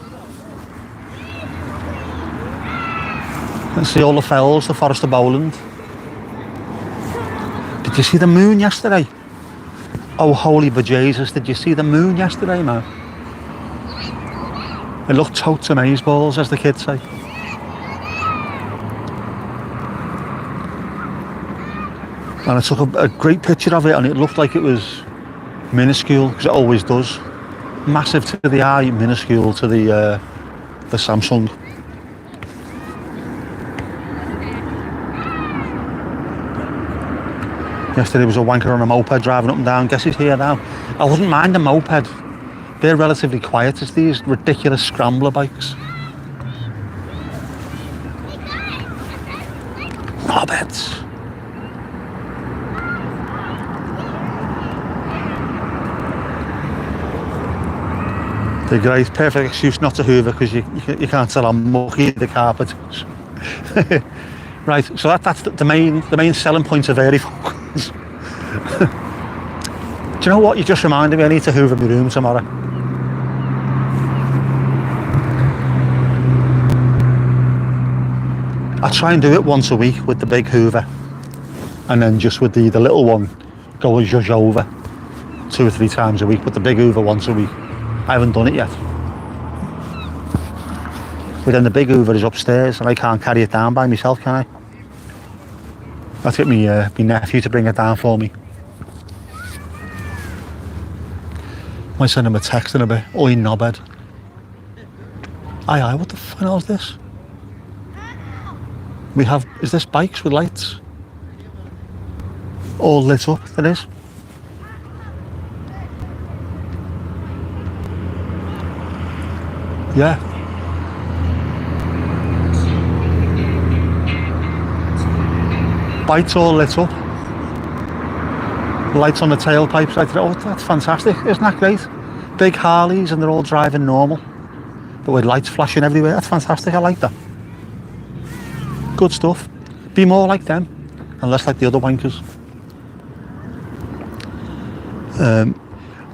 And see all the fells, the Forest of Bowland. Did you see the moon yesterday? Oh, holy bejesus, did you see the moon yesterday, man? It looked totes amazeballs, as the kids say. And I took a great picture of it, and it looked like it was minuscule, because it always does. Massive to the eye, minuscule to the Samsung. Yesterday was a wanker on a moped driving up and down. Guess he's here now. I wouldn't mind a moped. They're relatively quiet. It's these ridiculous scrambler bikes. Mopeds. They're great. Perfect excuse not to hoover because you can't tell how mucky the carpet is. Right, so that's the main selling point of Airifocals. Do you know what? You just reminded me I need to hoover my room tomorrow. I try and do it once a week with the big hoover, and then just with the little one go and zhuzh over 2 or 3 times a week, but the big hoover once a week. I haven't done it yet. But then the big hoover is upstairs and I can't carry it down by myself, can I? I'll get my nephew to bring it down for me. Might send him a text in a bit. Oi, knobhead. Aye, what the fuck is this? We have, is this bikes with lights? All lit up, it is. Yeah. Bikes all lit up. Lights on the tailpipes. I thought, oh, that's fantastic. Isn't that great? Big Harleys and they're all driving normal, but with lights flashing everywhere. That's fantastic. I like that. Good stuff. Be more like them and less like the other wankers.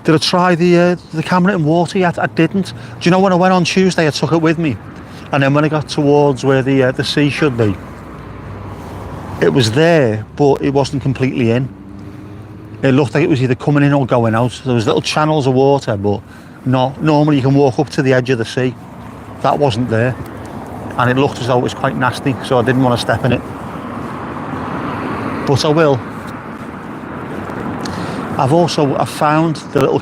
Did I try the camera in water yet? I didn't. Do you know when I went on Tuesday I took it with me, and then when I got towards where the sea should be, it was there but it wasn't completely in. It looked like it was either coming in or going out. There was little channels of water, but not normally you can walk up to the edge of the sea. That wasn't there, and it looked as though it was quite nasty, so I didn't want to step in it, but I will. I've found the little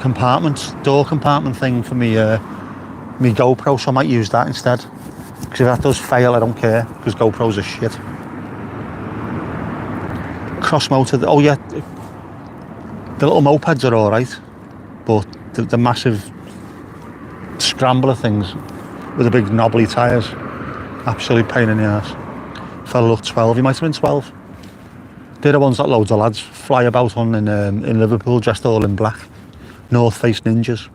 door compartment thing for me GoPro, so I might use that instead. Because if that does fail, I don't care, because GoPros are shit. Cross motor, oh yeah, the little mopeds are alright, but the massive scrambler things with the big knobbly tyres, absolute pain in the ass. Fella looked 12, he might have been 12. They're the ones that loads of lads fly about on in Liverpool, dressed all in black. North Face ninjas.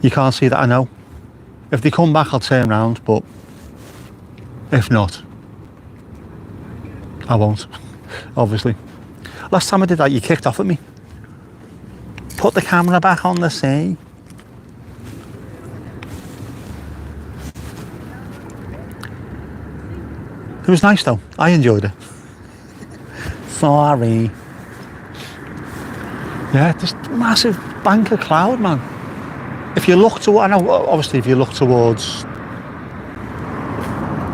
You can't see that, I know. If they come back, I'll turn round, but if not, I won't, obviously. Last time I did that, you kicked off at me. Put the camera back on the sea. It was nice though, I enjoyed it. Sorry. Yeah, just massive bank of cloud, man. If you look to, I know obviously if you look towards,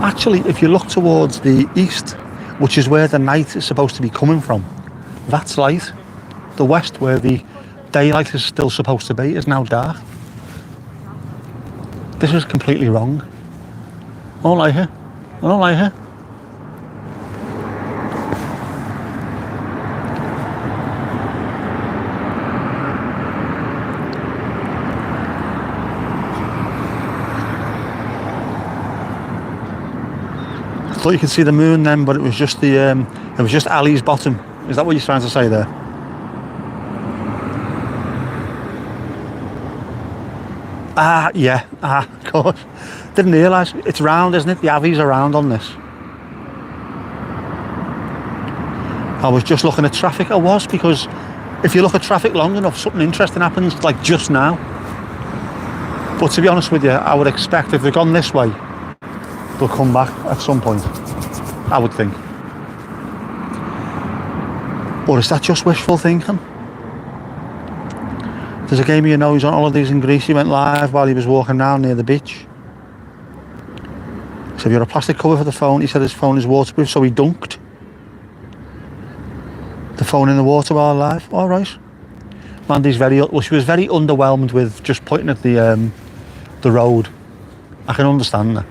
actually if you look towards the east, which is where the night is supposed to be coming from, that's light. The west, where the daylight is still supposed to be, is now dark. This is completely wrong. I don't like it. I don't like it. I thought you could see the moon then, but it was just it was just Ali's bottom. Is that what you're trying to say there? Yeah, of course. Didn't realise it's round, isn't it? The Avies are round on this. I was just looking at traffic. I was, because if you look at traffic long enough, something interesting happens, like just now. But to be honest with you, I would expect if they've gone this way, they'll come back at some point, I would think. Or is that just wishful thinking? There's a game, you know, he's on holidays in Greece. He went live while he was walking around near the beach. So if you're a plastic cover for the phone, he said his phone is waterproof, so he dunked the phone in the water while live. All right. Mandy's she was very underwhelmed with just pointing at the road. I can understand that.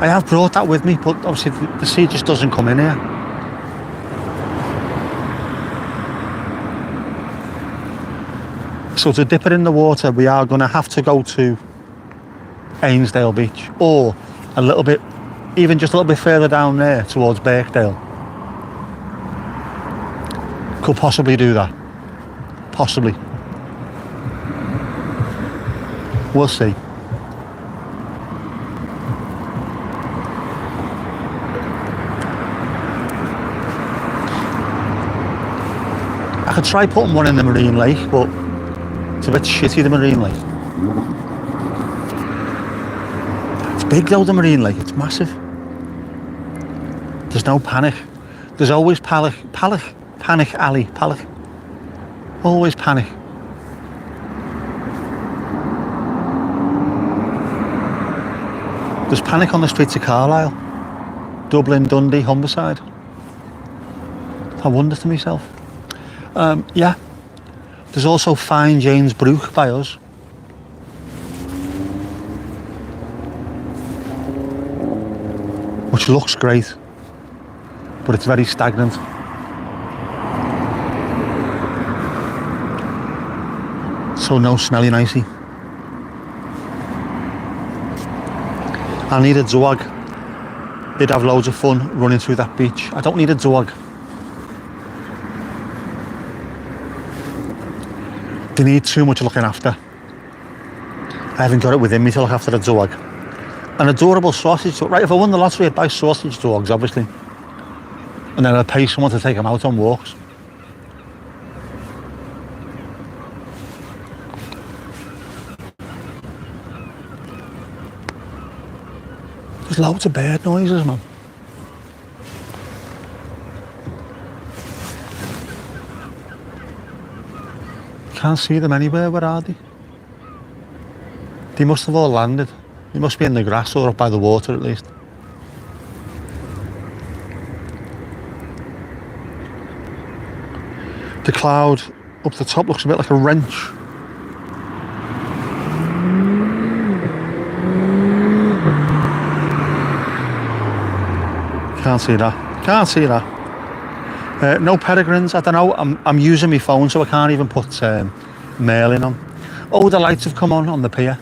I have brought that with me, but obviously the sea just doesn't come in here. So to dip it in the water, we are going to have to go to Ainsdale Beach, or a little bit, even just a little bit further down there towards Birkdale. Could possibly do that. Possibly. We'll see. I could try putting one in the marine lake, but it's a bit shitty, the marine lake. It's big though, the marine lake, it's massive. There's no panic. There's always panic alley. Always panic. There's panic on the streets of Carlisle, Dublin, Dundee, Humberside. I wonder to myself. Yeah, there's also Fine Jane's Brook by us. Which looks great, but it's very stagnant. So no smelly nicey. I need a dog. They'd have loads of fun running through that beach. I don't need a dog. They need too much looking after. I haven't got it within me to look after a dog. An adorable sausage dog. Right, if I won the lottery, I'd buy sausage dogs, obviously. And then I'd pay someone to take them out on walks. There's loads of bird noises, man. Can't see them anywhere. Where are they? They must have all landed. They must be in the grass or up by the water at least. The cloud up the top looks a bit like a wrench. Can't see that. Can't see that. No peregrines. I don't know. I'm using my phone, so I can't even put mail in on. Oh, the lights have come on the pier.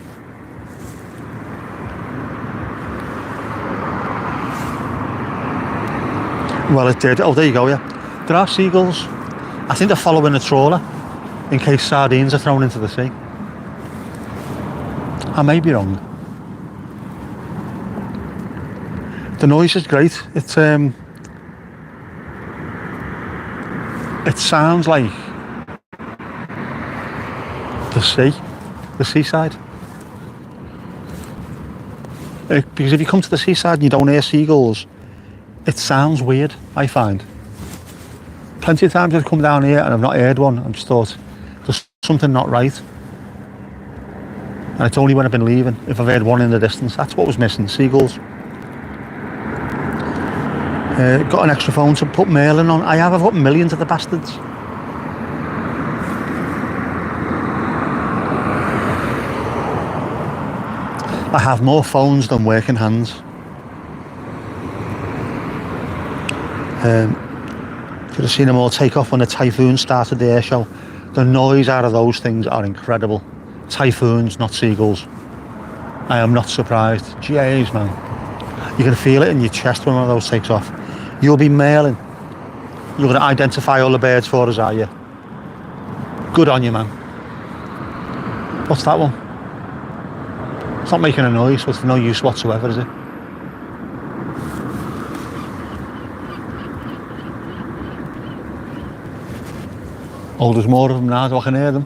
Well, it did. Oh, there you go. Yeah, there are seagulls. I think they're following a trawler in case sardines are thrown into the sea. I may be wrong. The noise is great. It sounds like the sea, the seaside. Because if you come to the seaside and you don't hear seagulls, it sounds weird, I find. Plenty of times I've come down here and I've not heard one. I've just thought, there's something not right. And it's only when I've been leaving, if I've heard one in the distance. That's what was missing, seagulls. Got an extra phone to put mail in on. I've got millions of the bastards. I have more phones than working hands. Should have seen them all take off when the typhoon started the air show. The noise out of those things are incredible. Typhoons, not seagulls. I am not surprised. Jeez, man. You can feel it in your chest when one of those takes off. You'll be mailing. You're going to identify all the birds for us, are you? Good on you, man. What's that one? It's not making a noise, so it's no use whatsoever, is it? Oh, there's more of them now, so I can hear them.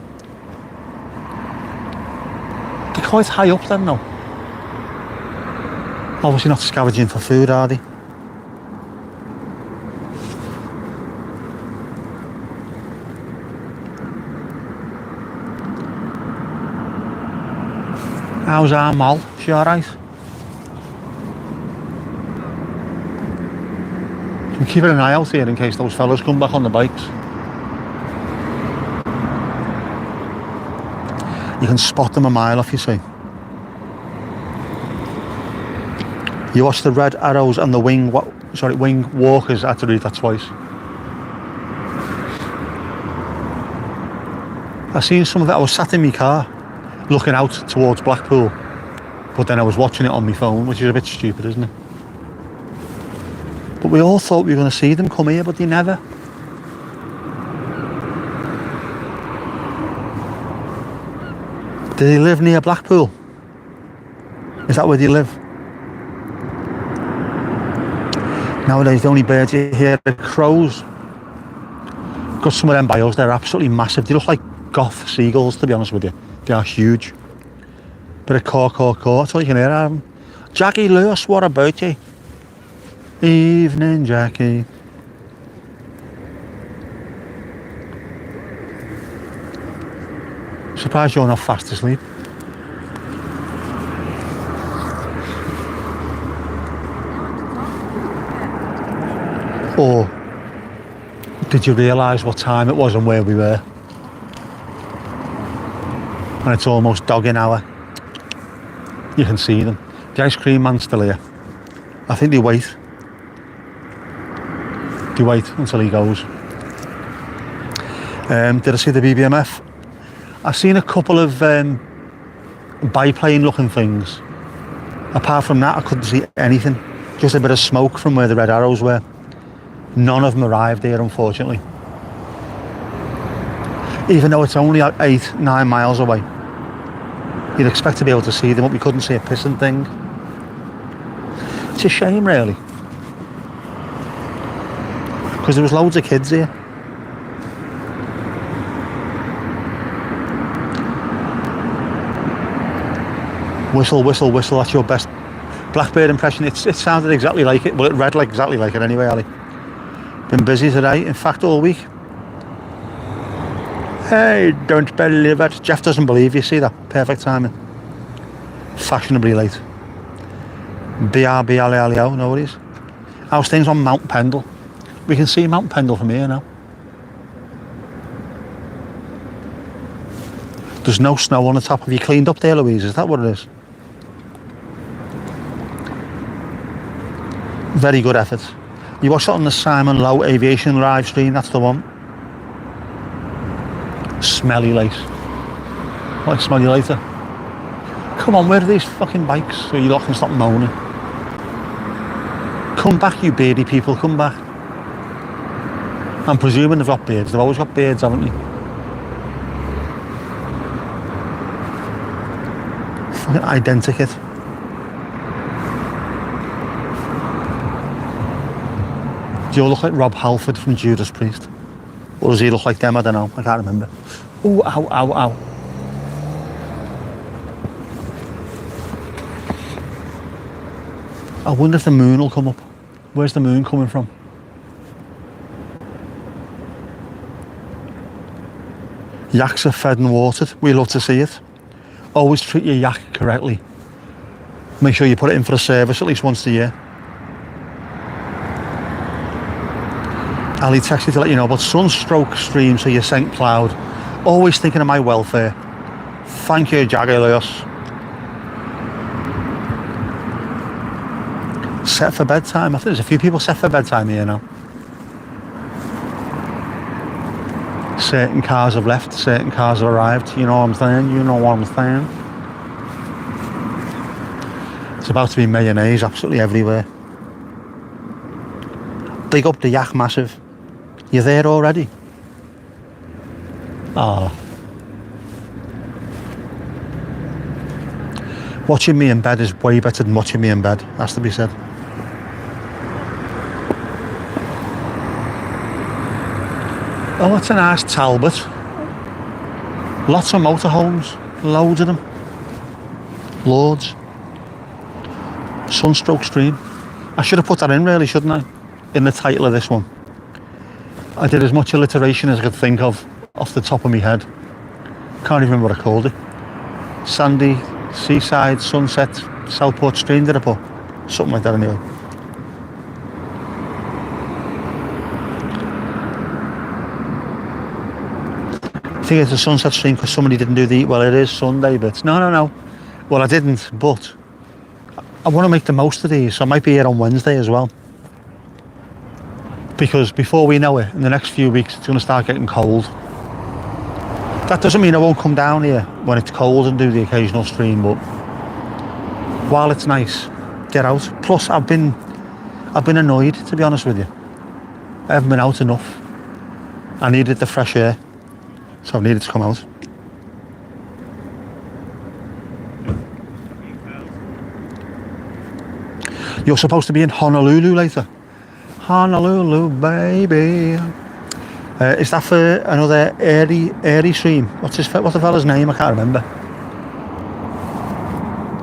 They're quite high up then, though. Obviously not scavenging for food, are they? How's our Mal? She alright? I'm keeping an eye out here in case those fellas come back on the bikes. You can spot them a mile off, you see. You watch the red arrows and the wing walkers. I had to read that twice. I seen some of it. I was sat in my car looking out towards Blackpool, but then I was watching it on my phone, which is a bit stupid, isn't it? But we all thought we were going to see them come here, but they never. Do they live near Blackpool? Is that where they live? Nowadays the only birds you hear are crows. Got some of them by us, they're absolutely massive. They look like goth seagulls, to be honest with you. They are huge. Bit of caw, that's all you can hear out of them. Jackie Lewis, what about you? Evening, Jackie. Surprised you're not fast asleep. Or did you realise what time it was and where we were? And it's almost dogging hour. You can see them. The ice cream man's still here. I think they wait. They wait until he goes. Did I see the BBMF? I've seen a couple of biplane looking things. Apart from that, I couldn't see anything. Just a bit of smoke from where the red arrows were. None of them arrived here, unfortunately. Even though it's only 8-9 miles away. You'd expect to be able to see them, but we couldn't see a pissing thing. It's a shame, really. Because there was loads of kids here. Whistle, whistle, whistle, that's your best blackbird impression. It sounded exactly like it. Well, it read like exactly like it anyway, Ali. Been busy today, in fact, all week. Hey, don't believe it. Jeff doesn't believe you, see that? Perfect timing. Fashionably late. BRB Ali, no worries. How's things on Mount Pendle? We can see Mount Pendle from here now. There's no snow on the top. Have you cleaned up there, Louise? Is that what it is? Very good effort. You watched that on the Simon Lowe Aviation live stream, that's the one. Smelly lace. I'll smell you later. Come on, where are these fucking bikes? So you lot can stop moaning. Come back, you beardy people, come back. I'm presuming they've got beards. They've always got beards, haven't they? Fucking identikit. Do you look like Rob Halford from Judas Priest? Or does he look like them? I don't know. I can't remember. Ooh, ow, ow, ow. I wonder if the moon will come up. Where's the moon coming from? Yaks are fed and watered. We love to see it. Always treat your yak correctly. Make sure you put it in for a service at least once a year. Ali texted to let you know about sunstroke stream, so you're St. Cloud. Always thinking of my welfare. Thank you, Jagalios. Set for bedtime. I think there's a few people set for bedtime here now. Certain cars have left, certain cars have arrived. You know what I'm saying? You know what I'm saying? It's about to be mayonnaise absolutely everywhere. Big up the yak massive. You're there already? Ah. Watching me in bed is way better than watching me in bed, has to be said. Oh, it's a nice Talbot. Lots of motorhomes, loads of them. Loads. Sunstroke Stream. I should have put that in really, shouldn't I? In the title of this one. I did as much alliteration as I could think of off the top of my head. Can't even remember what I called it. Sandy, Seaside, Sunset, Southport Stream did I put? Something like that anyway. I think it's a Sunset Stream because somebody didn't do the, well, it is Sunday, but no. Well, I didn't, but I want to make the most of these, so I might be here on Wednesday as well. Because before we know it, in the next few weeks, it's going to start getting cold. That doesn't mean I won't come down here when it's cold and do the occasional stream, but while it's nice, get out. Plus, I've been annoyed, to be honest with you. I haven't been out enough. I needed the fresh air, so I've needed to come out. You're supposed to be in Honolulu later. Honolulu, baby. Is that for another airy stream? What's the fella's name? I can't remember.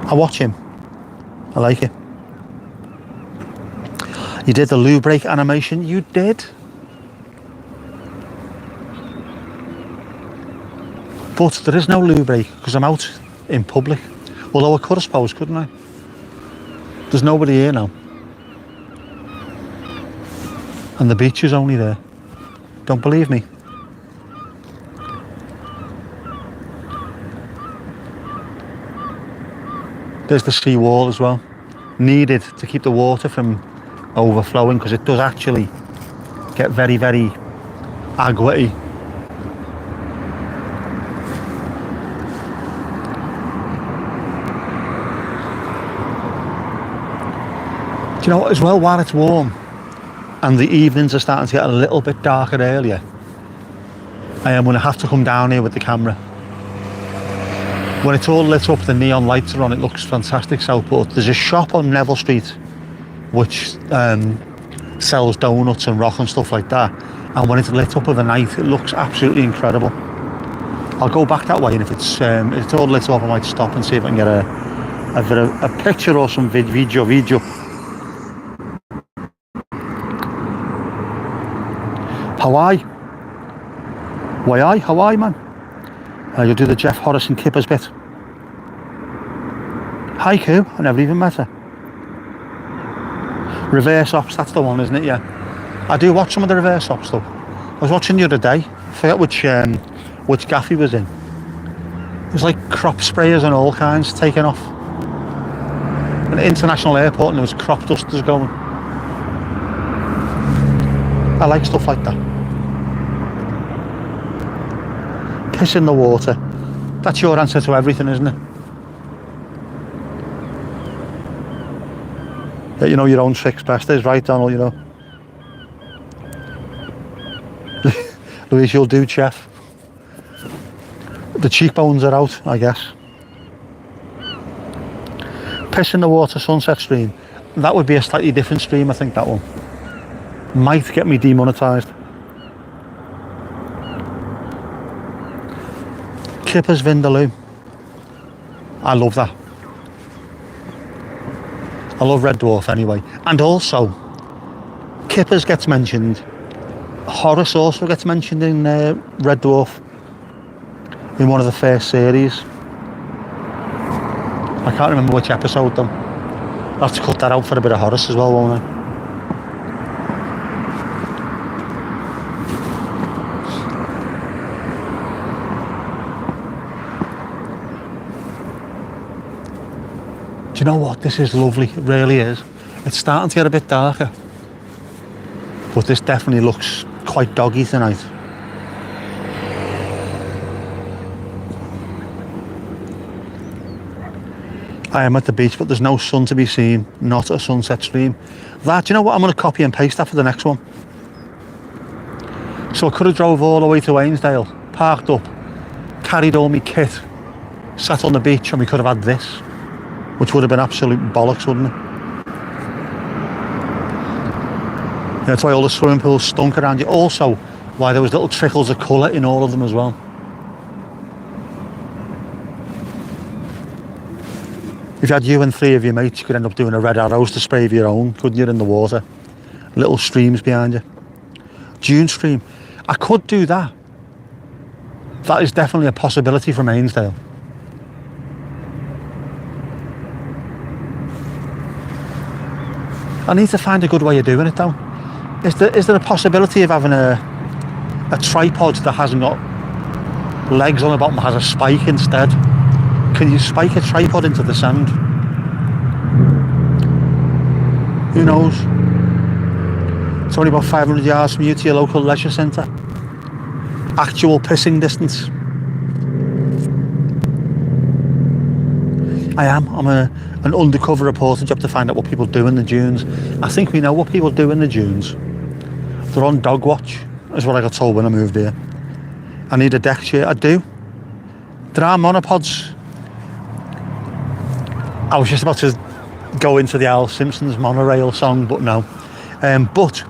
I watch him. I like it. You did the loo break animation? You did? But there is no loo break because I'm out in public. Although I could, I suppose, couldn't I? There's nobody here now. And the beach is only there. Don't believe me? There's the sea wall as well. Needed to keep the water from overflowing because it does actually get very, very agua-y. Do you know what, as well, while it's warm and the evenings are starting to get a little bit darker earlier, I am going to have to come down here with the camera. When it's all lit up, the neon lights are on, it looks fantastic, Southport. There's a shop on Neville Street which sells donuts and rock and stuff like that, and when it's lit up of the night, it looks absolutely incredible. I'll go back that way, and if it's all lit up, I might stop and see if I can get a picture or some video. Hawaii. Hawaii, man. You'll do the Jeff Horace and Kippers bit. Haiku, I never even met her. Reverse Ops, that's the one, isn't it? Yeah. I do watch some of the Reverse Ops though. I was watching the other day, I forget which gaff he was in. It was like crop sprayers and all kinds taking off. An international airport and there was crop dusters going. I like stuff like that. Piss in the water. That's your answer to everything, isn't it? Yeah, you know your own tricks best is, right, Donald, you know. Louise, you'll do, chef. The cheekbones are out, I guess. Piss in the water, Sunset Stream. That would be a slightly different stream, I think, that one. Might get me demonetised. Kippers Vindaloo. I love that. I love Red Dwarf anyway. And also, Kippers gets mentioned. Horace also gets mentioned in Red Dwarf. In one of the first series. I can't remember which episode though. I'll have to cut that out for a bit of Horace as well, won't I? Do you know what? This is lovely, it really is. It's starting to get a bit darker. But this definitely looks quite doggy tonight. I am at the beach, but there's no sun to be seen. Not a sunset stream. That, do you know what? I'm going to copy and paste that for the next one. So I could have drove all the way to Ainsdale, parked up, carried all my kit, sat on the beach, and we could have had this. which would have been absolute bollocks, wouldn't it? Yeah, that's why all the swimming pools stunk around you. Also, why there was little trickles of colour in all of them as well. If you had you and 3 of your mates, you could end up doing a red arrows to spray of your own, couldn't you, in the water? Little streams behind you. Dune stream. I could do that. That is definitely a possibility from Ainsdale. I need to find a good way of doing it though. Is there a possibility of having a tripod that hasn't got legs on the bottom, has a spike instead? Can you spike a tripod into the sand? Who knows? It's only about 500 yards from you to your local leisure centre. Actual pissing distance. I'm an undercover reporter job to find out what people do in the dunes. I think we know what people do in the dunes. They're on dog watch, is what I got told when I moved here. I need a deck chair. I do. There are monopods. I was just about to go into the Al Simpsons monorail song, but no. But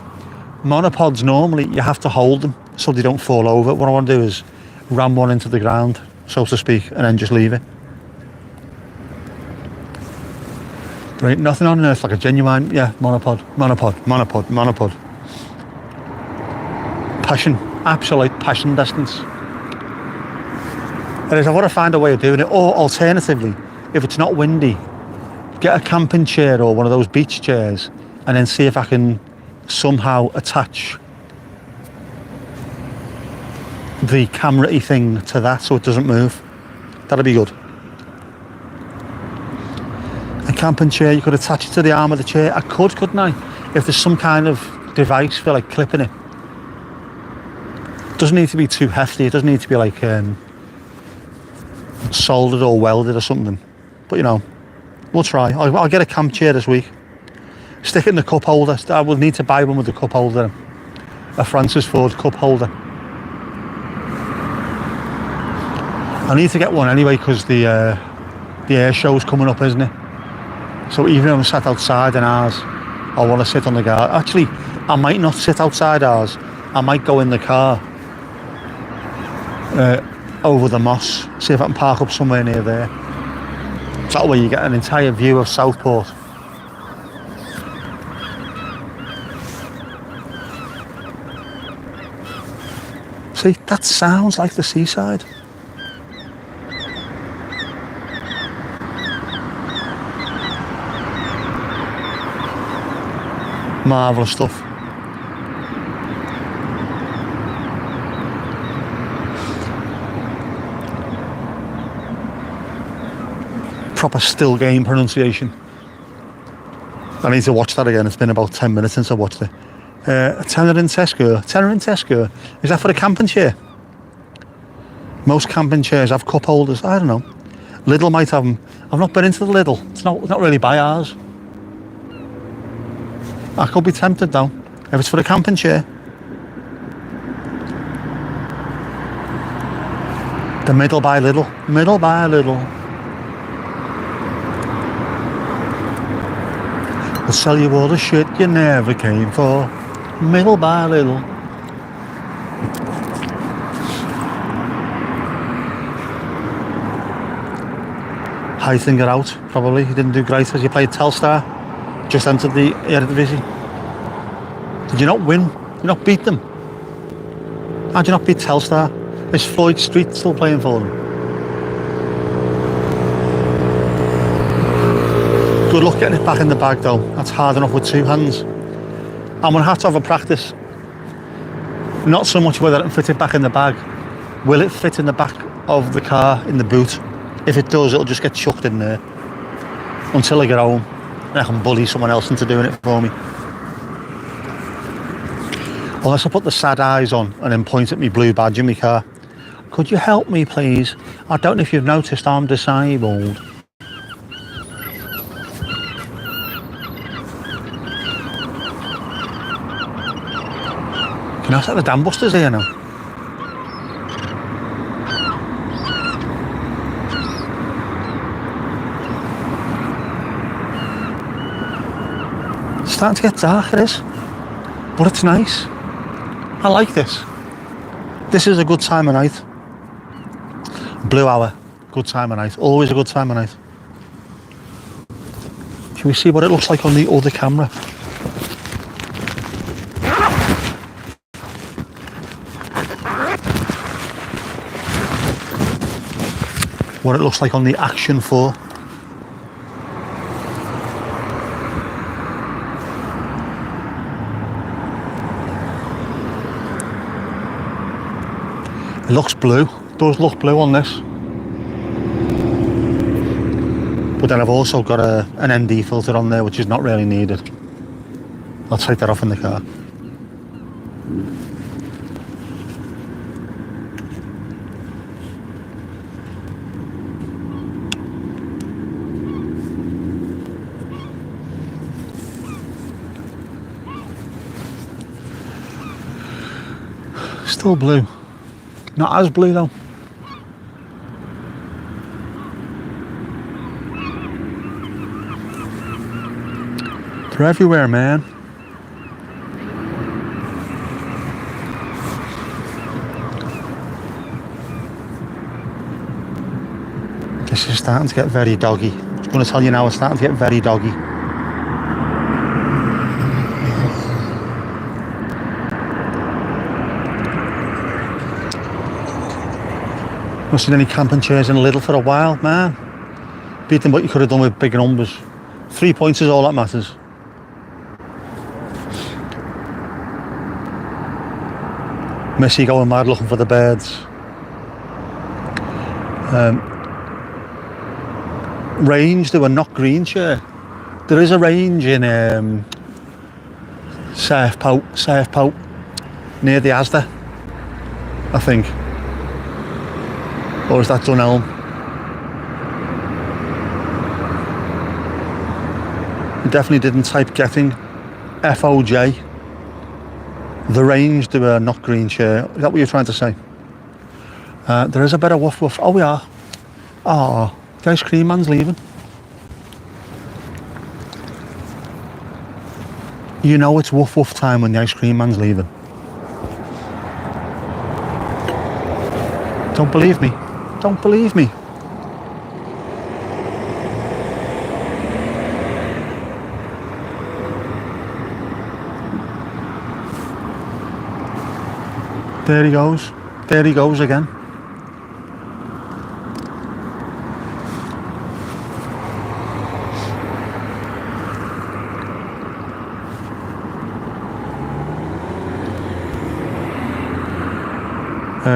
monopods, normally you have to hold them so they don't fall over. What I want to do is ram one into the ground, so to speak, and then just leave it. There ain't nothing on earth like a genuine, monopod. Passion, absolute passion distance. That is, I want to find a way of doing it, or alternatively, if it's not windy, get a camping chair or one of those beach chairs and then see if I can somehow attach the camera-y thing to that so it doesn't move. That'd be good. A camping chair, you could attach it to the arm of the chair. I could, couldn't I? If there's some kind of device for like clipping it. Doesn't need to be too hefty. It doesn't need to be like soldered or welded or something. But you know, we'll try. I'll get a camp chair this week. Stick it in the cup holder. I will need to buy one with the cup holder. A Francis Ford cup holder. I need to get one anyway because the air show's coming up, isn't it? So even if I'm sat outside in ours, I want to sit on the guard. Actually, I might not sit outside ours. I might go in the car over the moss. See if I can park up somewhere near there. That way you get an entire view of Southport. See, that sounds like the seaside. Marvellous stuff. Proper still game pronunciation. I need to watch that again. It's been about 10 minutes since I watched it. A tenner in Tesco. Tenner in Tesco. Is that for a camping chair? Most camping chairs have cup holders. I don't know. Lidl might have them. I've not been into the Lidl. It's not really by ours. I could be tempted though, if it's for a camping chair. The middle by Lidl. Middle by Lidl. I'll sell you all the shit you never came for. Middle by Lidl. Heithinger out, probably. He didn't do great as you played Telstar. Just entered the Eredivisie. Did you not win? Did you not beat them? How did you not beat Telstar? Is Floyd Street still playing for them? Good luck getting it back in the bag though. That's hard enough with 2 hands. I'm going to have a practice. Not so much whether I can fit it back in the bag. Will it fit in the back of the car, in the boot? If it does, it'll just get chucked in there. Until I get home. And I can bully someone else into doing it for me. Unless I put the sad eyes on and then point at me blue badge in my car. Could you help me please? I don't know if you've noticed I'm disabled. Can I set the dam busters here now? starting to get dark, it is. But it's nice. I like this. This is a good time of night. Blue hour, good time of night. Always a good time of night. Can we see what it looks like on the other camera? What it looks like on the Action 4. It looks blue. It does look blue on this. But then I've also got an ND filter on there, which is not really needed. I'll take that off in the car. Still blue. Not as blue though. They're everywhere, man. This is starting to get very doggy. I was going to tell you now, it's starting to get very doggy. Not seen any camping chairs in Lidl for a while, man. Beating what you could have done with bigger numbers. 3 points is all that matters. Missy going mad looking for the birds. Range, they were not green chair. There is a range in Southport, near the Asda, I think. Or is that Dunelm? You definitely didn't type getting FOJ. The range, they were not green chair. Is that what you're trying to say? There is a bit of woof woof. Oh, we are. Oh, the ice cream man's leaving. You know it's woof woof time when the ice cream man's leaving. Don't believe me. Don't believe me. There he goes. There he goes again.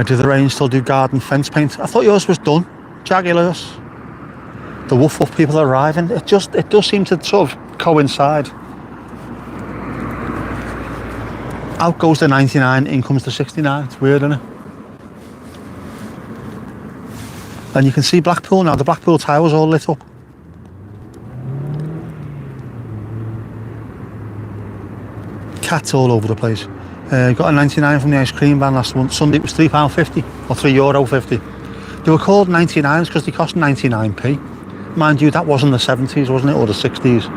Do the range still do garden fence paint? I thought yours was done. Jaguars. The woof woof people are arriving. It does seem to sort of coincide. Out goes the 99, in comes the 69. It's weird, isn't it? And you can see Blackpool now. The Blackpool Tower's all lit up. Cats all over the place. Got a 99 from the ice cream van last month. Sunday it was £3.50 or €3.50. They were called 99s because they cost 99p. Mind you, that wasn't the 70s, wasn't it, or the 60s?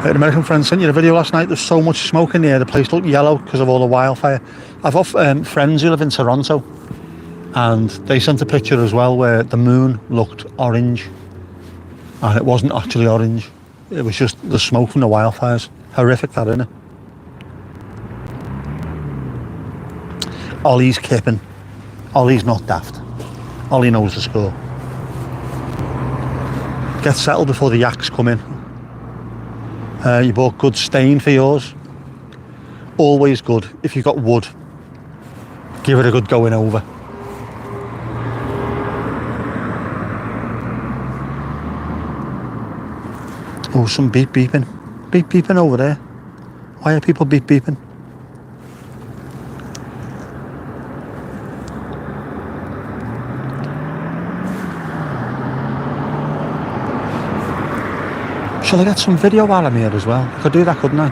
An American friend sent you a video last night. There's so much smoke in the air. The place looked yellow because of all the wildfire. I've got friends who live in Toronto, and they sent a picture as well where the moon looked orange, and it wasn't actually orange. It was just the smoke from the wildfires. Horrific, that, isn't it? Ollie's kipping. Ollie's not daft. Ollie knows the score. Get settled before the yaks come in. You bought good stain for yours. Always good. If you've got wood, give it a good going over. Oh, some beep beeping. Beep beeping over there. Why are people beep beeping? Shall I get some video while I'm here as well? I could do that, couldn't I?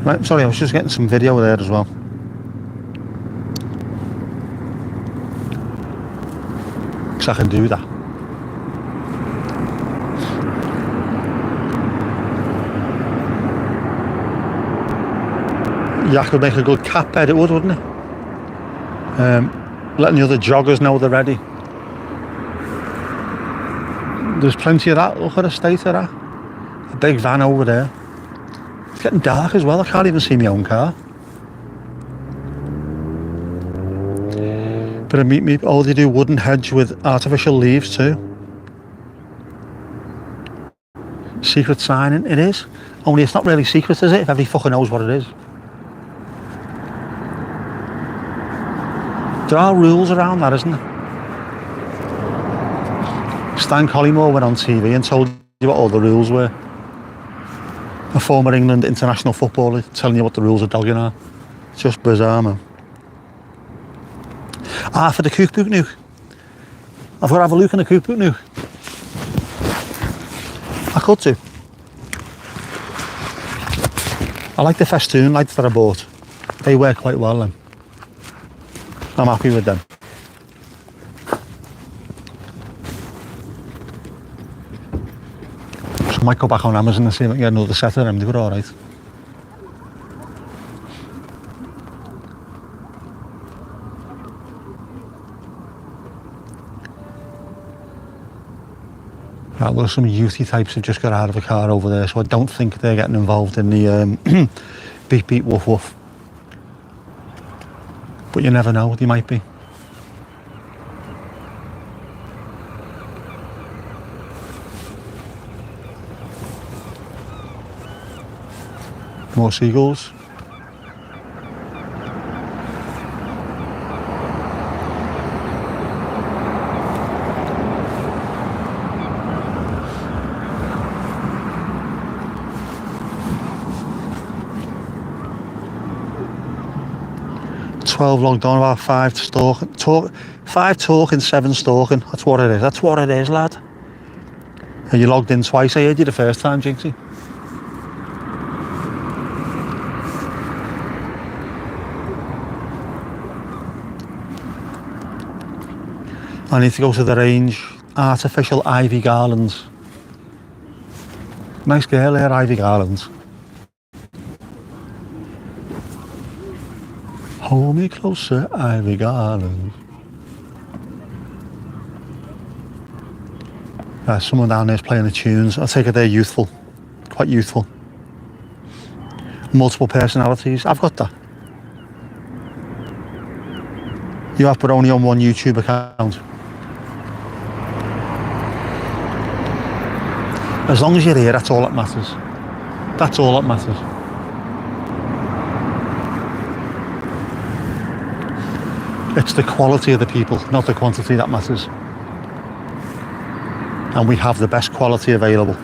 Right, sorry, I was just getting some video there as well. Because I can do that. Yeah, I could make a good cat bed, it would, wouldn't it? Letting the other joggers know they're ready. There's plenty of that. Look at the state of that. A big van over there. It's getting dark as well. I can't even see my own car. But they do wooden hedge with artificial leaves too. Secret signing, it is. Only it's not really secret, is it? If everybody fucking knows what it is. There are rules around that, isn't there? Stan Collymore went on TV and told you what all the rules were. A former England international footballer telling you what the rules of dogging are. It's just bizarre, man. For the cookbook now. I've got to have a look in the cookbook now. I could do. I like the festoon lights that I bought. They work quite well then. I'm happy with them. So I might go back on Amazon and see if I can get another set of them. They were alright. Right, well, some youthy types have just got out of a car over there, so I don't think they're getting involved in the beep beep woof woof. But you never know, they might be. More seagulls. Logged on, about 5 stalking, 5 talking, 7 stalking. That's what it is. That's what it is, lad. And you logged in twice. I heard you the first time, Jinxie. I need to go to the range. Artificial ivy garlands. Nice girl there, Ivy Garlands. Hold me closer, Ivy Garland. Someone down there's playing the tunes. I take it they're youthful, quite youthful. Multiple personalities. I've got that. You have, but only on one YouTube account. As long as you're here, that's all that matters. That's all that matters. It's the quality of the people, not the quantity, that matters. And we have the best quality available.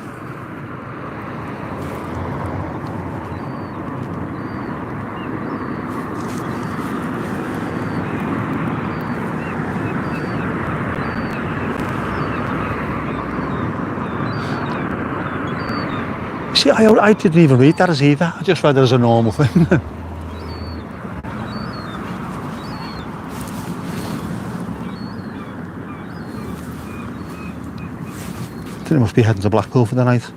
See, I didn't even read that as either. I just read it as a normal thing. They must be heading to Blackpool for the night.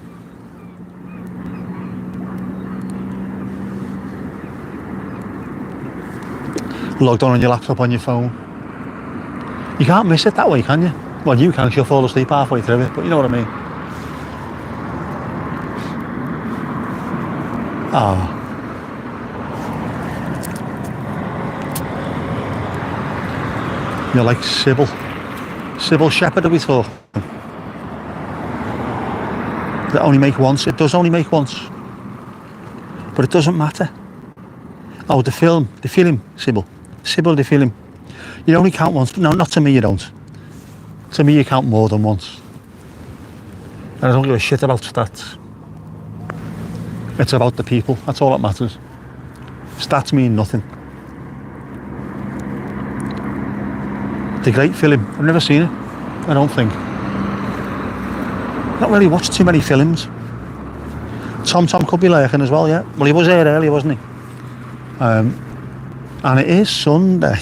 Logged on your laptop, on your phone. You can't miss it that way, can you? Well, you can, 'cause you'll fall asleep halfway through it, but you know what I mean. You're like Sybil. Sybil Shepherd, are we talking? They only make once. It does only make once. But it doesn't matter. Oh, the film, Sybil. Sybil, the film. You only count once. No, not to me, you don't. To me, you count more than once. And I don't give a shit about stats. It's about the people. That's all that matters. Stats mean nothing. The great film. I've never seen it. I don't think. Not really watched too many films. Tom could be lurking as well, yeah. Well, he was here earlier, wasn't he? And it is Sunday.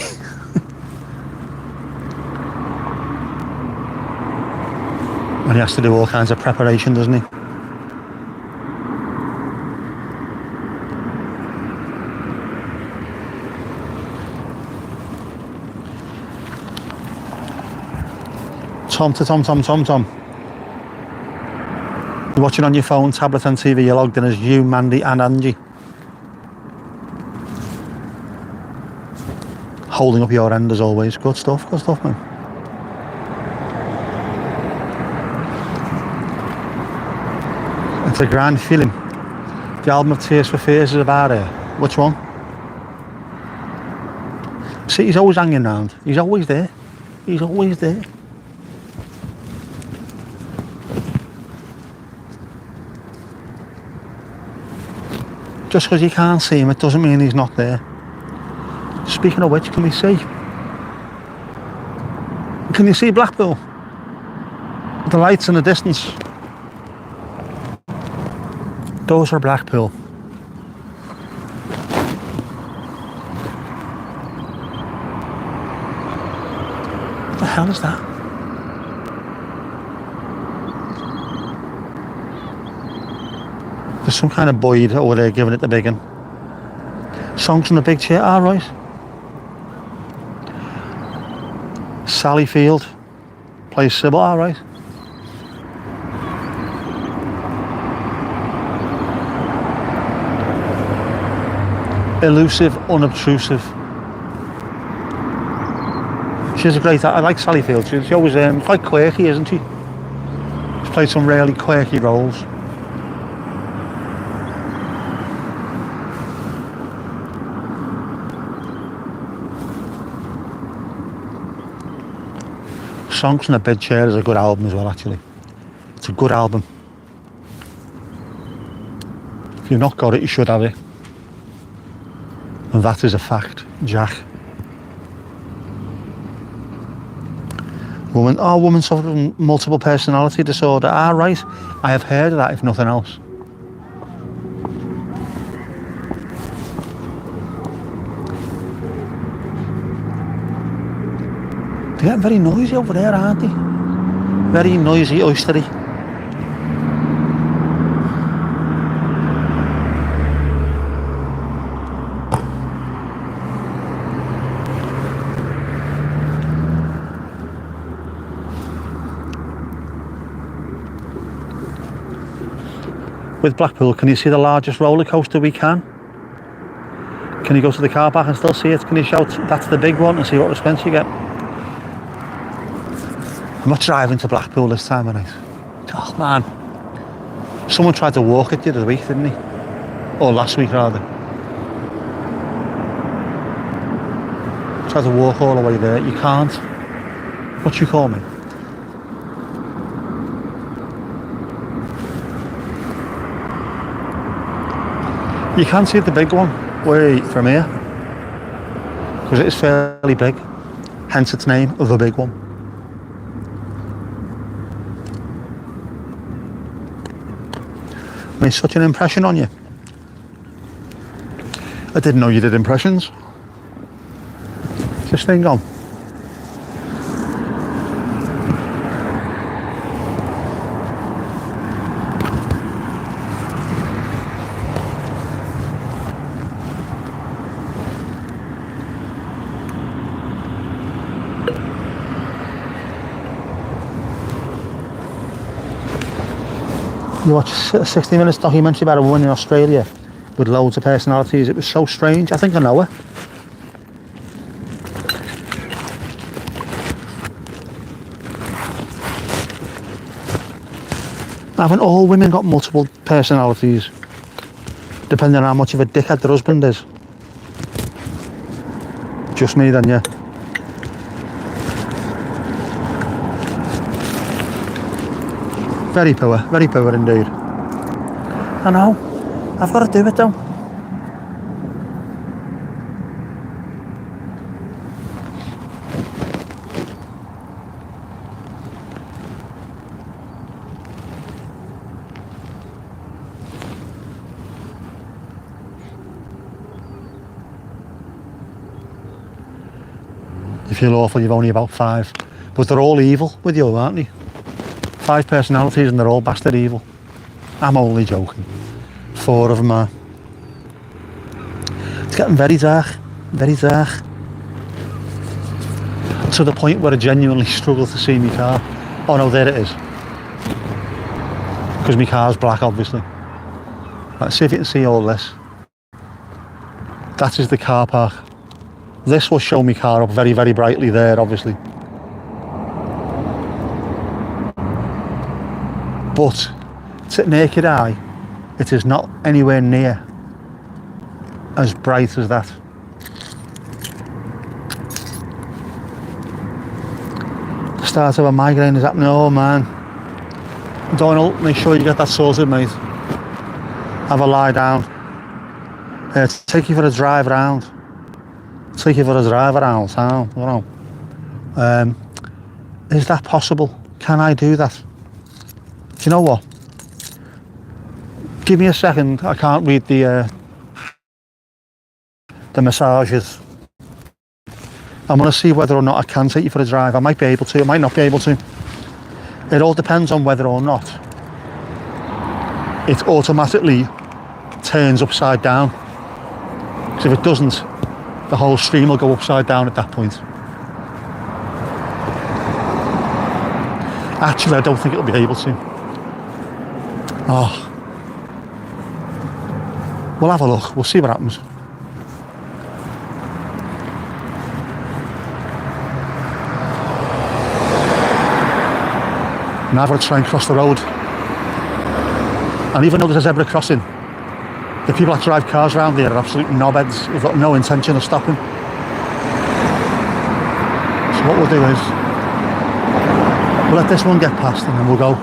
And he has to do all kinds of preparation, doesn't he? Tom to Tom. You're watching on your phone, tablet and TV, you're logged in as you, Mandy and Angie. Holding up your end as always. Good stuff, man. It's a grand feeling. The album of Tears for Fears is about it. Which one? See, he's always hanging around. He's always there. Just because you can't see him, it doesn't mean he's not there. Speaking of which, can we see? Can you see Blackpool? The lights in the distance. Those are Blackpool. What the hell is that? There's some kind of Boyd over there giving it the big one. Songs from the big chair, right. Sally Field plays Sybil, right. Elusive, unobtrusive. She's a great, I like Sally Field. She's always quite quirky, isn't she? She's played some really quirky roles. Songs from the Bed Chair is a good album as well, actually. It's a good album. If you've not got it, you should have it. And that is a fact, Jack. Woman suffered from multiple personality disorder. Right. I have heard of that, if nothing else. They're getting very noisy over there, aren't they? Very noisy, oystery. With Blackpool, can you see the largest roller coaster we can? Can you go to the car park and still see it? Can you shout, that's the big one, and see what response you get? I'm not driving to Blackpool this time of night. Oh man. Someone tried to walk it the other week, didn't he? Or last week rather. Tried to walk all the way there. You can't. What you call me? You can see the big one from here. Because it is fairly big. Hence its name, the big one. Made such an impression on you. I didn't know you did impressions. Is this thing on? You watch a 60 minutes documentary about a woman in Australia with loads of personalities. It was so strange. I think I know her. Haven't all women got multiple personalities? Depending on how much of a dickhead their husband is. Just me then, yeah. Very poor indeed. I know, I've got to do it though. You feel awful, you've only about 5. But they're all evil with you, aren't they? 5 personalities and they're all bastard evil. I'm only joking. 4 of them are. It's getting very dark, very dark. To the point where I genuinely struggle to see my car. Oh no, there it is. Because my car's black, obviously. Let's see if you can see all this. That is the car park. This will show my car up very, very brightly there, obviously. But to naked eye, it is not anywhere near as bright as that. The start of a migraine is happening. Oh man. Donald, make sure you get that sorted, mate. Have a lie down. Take you for a drive round. Take you for a drive around town, you know. Is that possible? Can I do that? Do you know what? Give me a second. I can't read the massages. I'm going to see whether or not I can take you for a drive. I might be able to, I might not be able to. It all depends on whether or not it automatically turns upside down. Because if it doesn't, the whole stream will go upside down at that point. Actually, I don't think it'll be able to. Oh. We'll have a look. We'll see what happens. Now I've got to try and cross the road. And even though there's a zebra crossing, the people that drive cars around there are absolute knobheads who've got no intention of stopping. So what we'll do is, we'll let this one get past and then we'll go.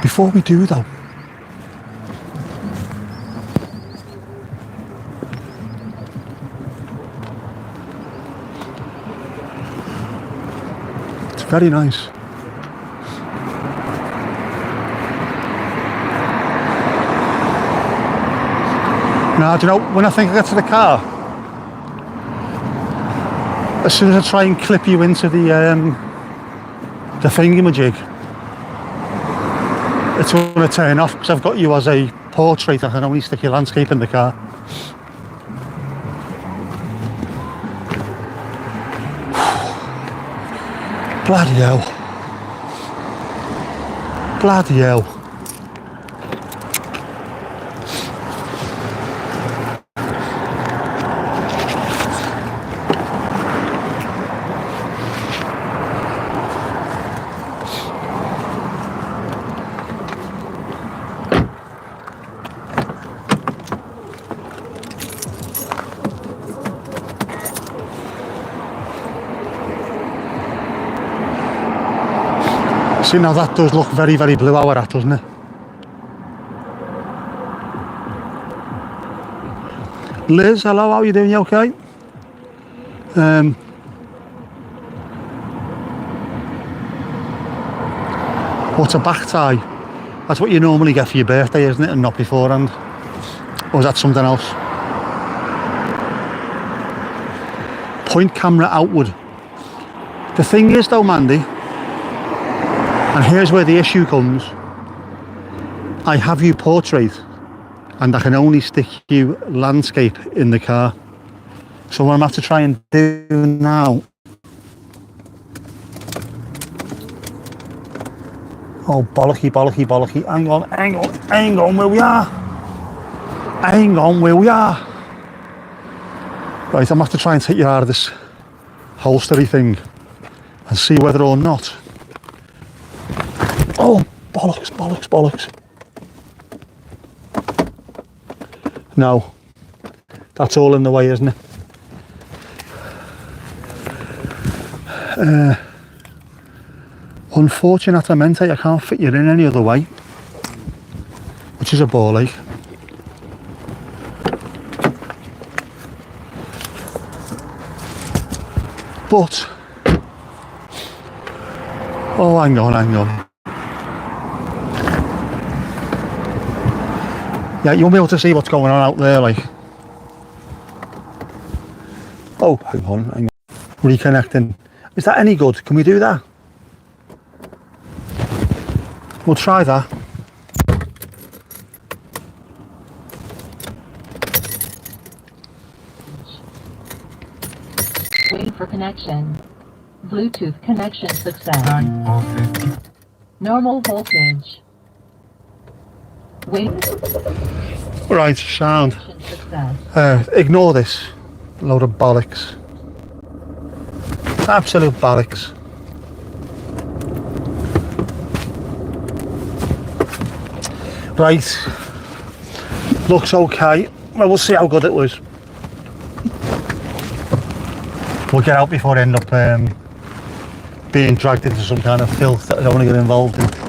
Before we do though, it's very nice. Now, do you know, when I think I get to the car, as soon as I try and clip you into the thingamajig, it's going to turn off because I've got you as a portrait. I can only stick your landscape in the car. Bloody hell. Bloody hell. See, now that does look very, very blue hour at, doesn't it? Liz, hello, how are you doing? You okay? What's a back tie? That's what you normally get for your birthday, isn't it? And not beforehand. Or is that something else? Point camera outward. The thing is though, Mandy, and here's where the issue comes. I have you portrait and I can only stick you landscape in the car. So what I'm going to have to try and do now... Oh, bollocky, bollocky, bollocky. Hang on, hang on, hang on where we are. Hang on where we are. Right, I'm going to have to try and take you out of this holstery thing and see whether or not... Oh, bollocks, bollocks, bollocks. No, that's all in the way, isn't it? Unfortunatamente, I can't fit you in any other way, which is a ball ache. But, oh, hang on, hang on. Yeah, you'll be able to see what's going on out there, like. Oh, hang on. Reconnecting. Is that any good? Can we do that? We'll try that. Waiting for connection. Bluetooth connection success. Normal voltage. Wait. Right, sound. Ignore this. Load of bollocks. Absolute bollocks. Right. Looks okay. Well, we'll see how good it was. We'll get out before I end up being dragged into some kind of filth that I don't want to get involved in.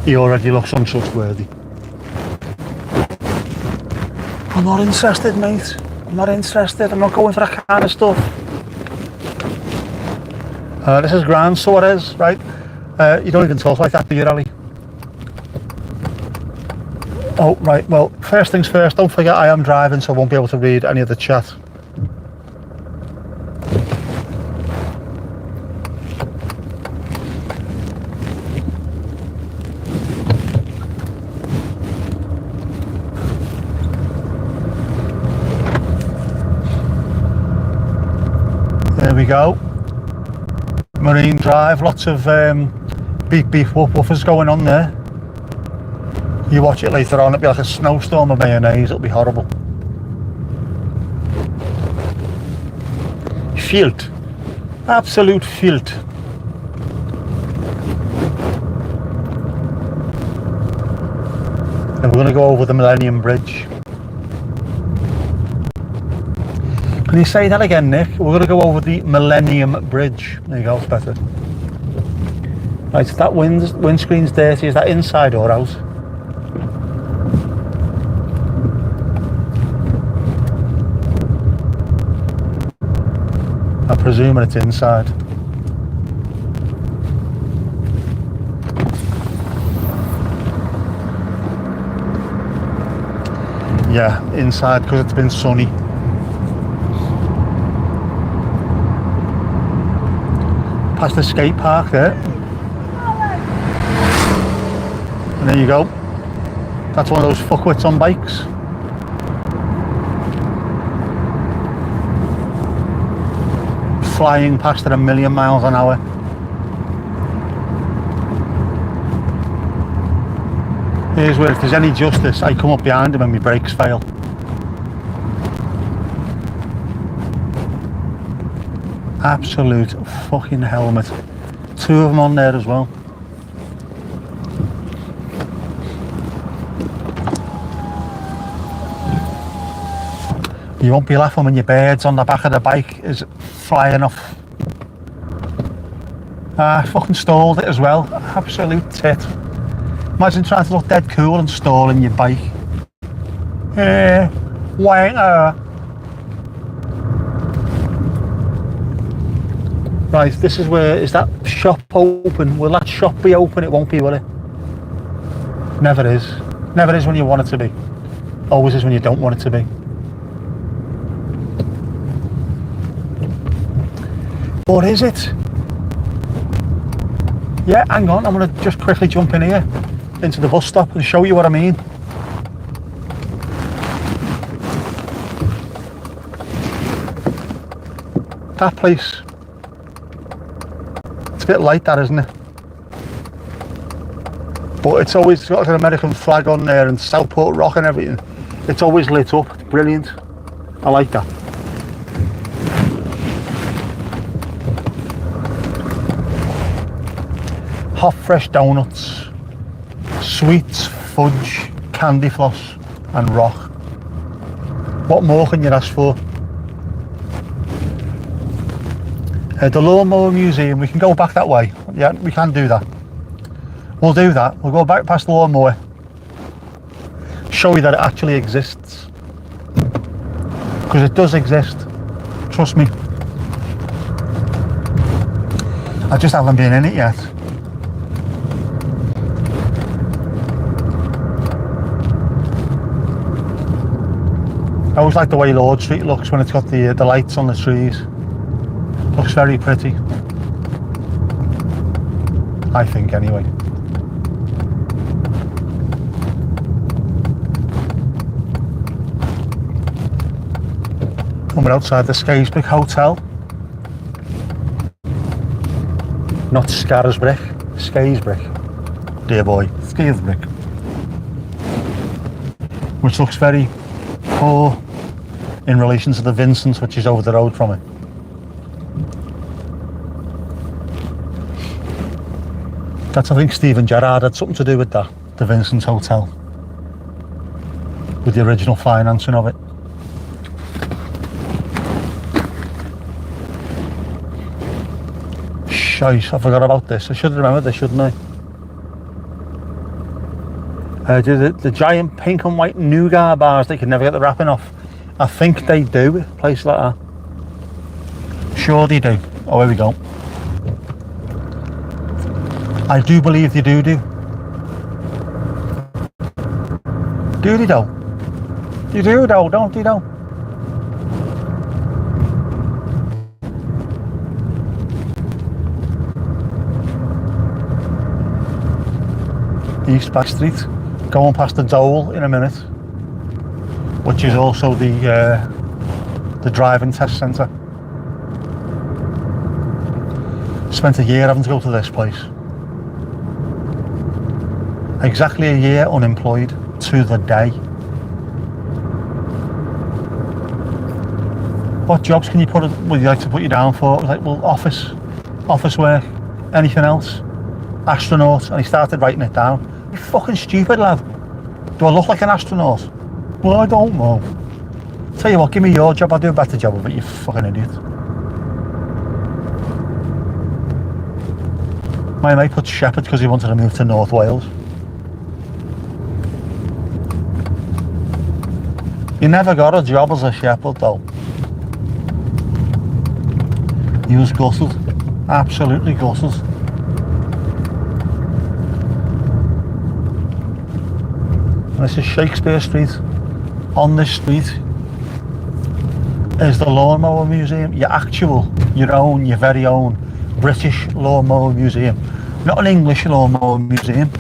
He already looks untrustworthy. I'm not interested, mate. I'm not interested. I'm not going for that kind of stuff. This is Grand Suarez, right? You don't even talk like that, do you, Ali? Oh, right. Well, first things first, don't forget I am driving, so I won't be able to read any of the chat. There we go. Marine Drive, lots of beep beep woof woofers going on there. You watch it later on, it'll be like a snowstorm of mayonnaise, it'll be horrible. Filth. Absolute filth. And we're going to go over the Millennium Bridge. Can you say that again, Nick? We're going to go over the Millennium Bridge. There you go, it's better. Right, so that windscreen's dirty. Is that inside or out? I'm presuming it's inside. Yeah, inside because it's been sunny. Past the skate park there. And there you go. That's one of those fuckwits on bikes. Flying past at 1,000,000 miles an hour. Here's where, if there's any justice, I come up behind him and my brakes fail. Absolute fucking helmet. Two of them on there as well. You won't be laughing when your birds on the back of the bike is flying off. I fucking stalled it as well. Absolute tit. Imagine trying to look dead cool and stalling your bike. Wanker. Right, this is where, is that shop open? Will that shop be open? It won't be, will it? Never is. Never is when you want it to be. Always is when you don't want it to be. What is it? Yeah, hang on, I'm going to just quickly jump in here into the bus stop and show you what I mean. That place. It's a bit light, that, isn't it? But it's always got an American flag on there and Southport rock and everything. It's always lit up. It's brilliant. I like that. Hot fresh donuts, sweets, fudge, candy floss and rock. What more can you ask for? The Lawnmower Museum, we can go back that way. Yeah, we can do that. We'll do that. We'll go back past the lawnmower. Show you that it actually exists. Because it does exist. Trust me. I just haven't been in it yet. I always like the way Lord Street looks when it's got the lights on the trees. Looks very pretty. I think anyway. And we're outside the Scarisbrick Hotel. Not Scarisbrick, Scarisbrick. Dear boy, Scarisbrick. Which looks very poor in relation to the Vincent, which is over the road from it. That's, I think, Stephen Gerrard had something to do with that, the Vincent Hotel, with the original financing of it. Shite, I forgot about this. I should have remembered this, shouldn't I? The giant pink and white nougat bars, they can never get the wrapping off. I think they do, a place like that. Sure they do. Oh, here we go. I do believe they do. Do they though? They do though, don't they though? East Back Street, going past the Dole in a minute, which is also the driving test centre. Spent a year having to go to this place. Exactly a year unemployed to the day. What jobs can you would you like to put you down for? Like, well, office work, anything else? Astronaut, and he started writing it down. You fucking stupid lad. Do I look like an astronaut? Well, I don't know. Tell you what, give me your job, I'll do a better job of it, you fucking idiot. My mate put shepherd because he wanted to move to North Wales. He never got a job as a shepherd though. He was gutted, absolutely gutted. And this is Shakespeare Street. On this street is the Lawnmower Museum, your very own British Lawnmower Museum. Not an English Lawnmower Museum,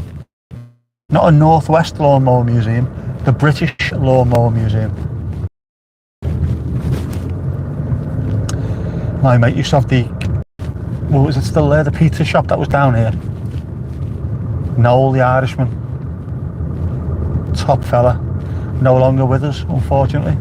not a Northwest Lawnmower Museum, the British Lawnmower Museum. My mate used to have was it still there, the pizza shop that was down here? Noel the Irishman. Top fella, no longer with us, unfortunately.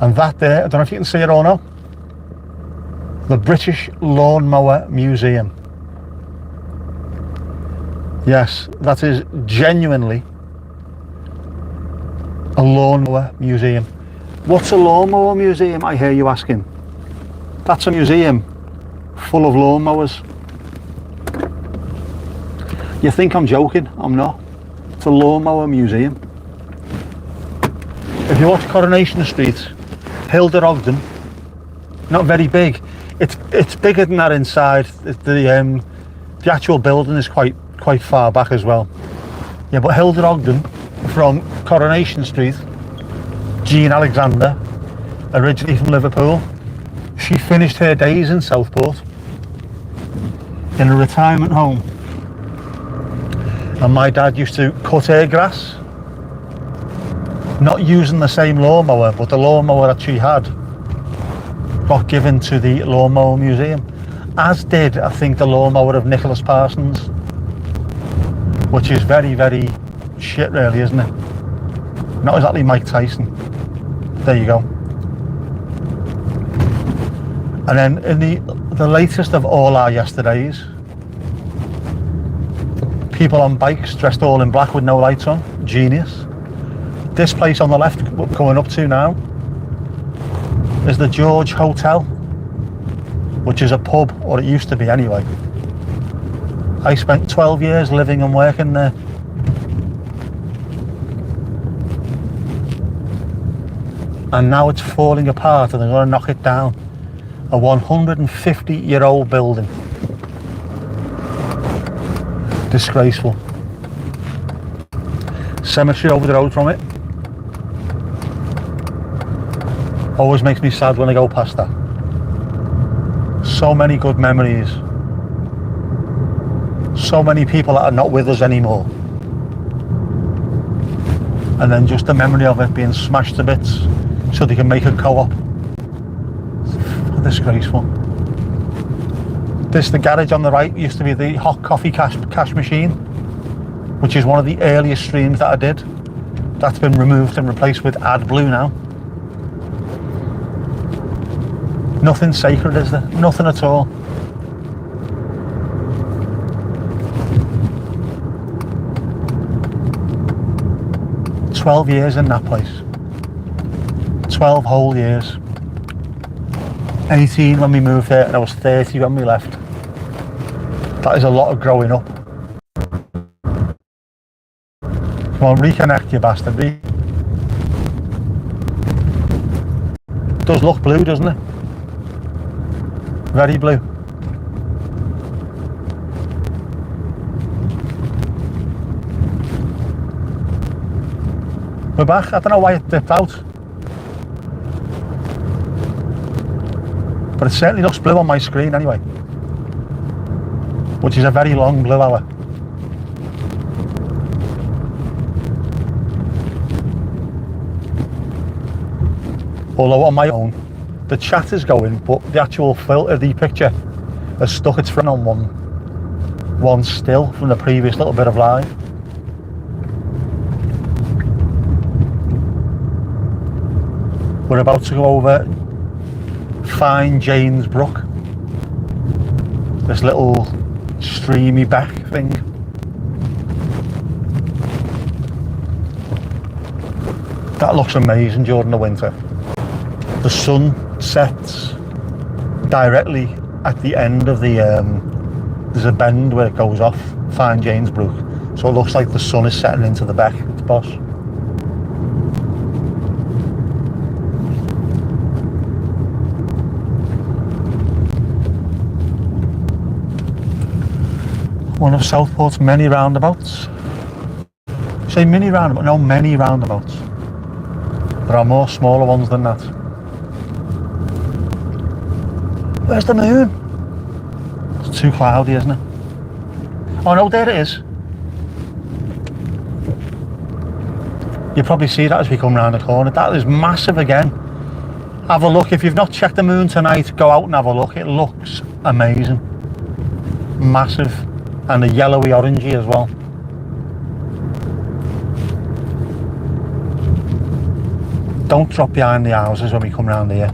And that there, I don't know if you can see it or not, the British Lawnmower Museum. Yes, that is genuinely a lawnmower museum. What's a lawnmower museum, I hear you asking? That's a museum full of lawnmowers. You think I'm joking? I'm not. It's a lawnmower museum. If you watch Coronation Street, Hilda Ogden, not very big. It's bigger than that inside. The actual building is quite far back as well. Yeah, but Hilda Ogden from Coronation Street, Jean Alexander, originally from Liverpool, she finished her days in Southport in a retirement home. And my dad used to cut her grass, not using the same lawnmower, but the lawnmower that she had got given to the Lawnmower Museum, as did, I think, the lawnmower of Nicholas Parsons, which is very, very shit really, isn't it? Not exactly Mike Tyson. There you go. And then in the latest of all our yesterdays, people on bikes dressed all in black with no lights on. Genius. This place on the left, going up to now, is the George Hotel, which is a pub, or it used to be anyway. I spent 12 years living and working there. And now it's falling apart and they're going to knock it down. A 150-year-old building. Disgraceful. Cemetery over the road from it. Always makes me sad when I go past that. So many good memories. So many people that are not with us anymore. And then just the memory of it being smashed to bits so they can make a co-op. Disgraceful. The garage on the right used to be the hot coffee cash machine, which is one of the earliest streams that I did. That's been removed and replaced with AdBlue now. Nothing sacred, is there? Nothing at all. "12 years in that place. 12 whole years. 18 when we moved there, and I was 30 when we left. That is a lot of growing up. Come on, reconnect, you bastard. It does look blue, doesn't it? Very blue. We're back. I don't know why it dipped out. But it certainly looks blue on my screen anyway. Which is a very long blue hour. Although on my own, the chat is going, but the actual filter, the picture, has stuck its friend on one still from the previous little bit of live. We're about to go over Fine James Brook, this little streamy beck thing. That looks amazing during the winter. The sun sets directly at the end of the there's a bend where it goes off Fine James Brook, so it looks like the sun is setting into the beck. It's boss. One of Southport's many roundabouts. Say mini roundabout? No, many roundabouts. There are more smaller ones than that. Where's the moon? It's too cloudy, isn't it? Oh no, there it is. You'll probably see that as we come round the corner. That is massive again. Have a look. If you've not checked the moon tonight, go out and have a look. It looks amazing. Massive. And a yellowy orangey as well. Don't drop behind the houses when we come round here.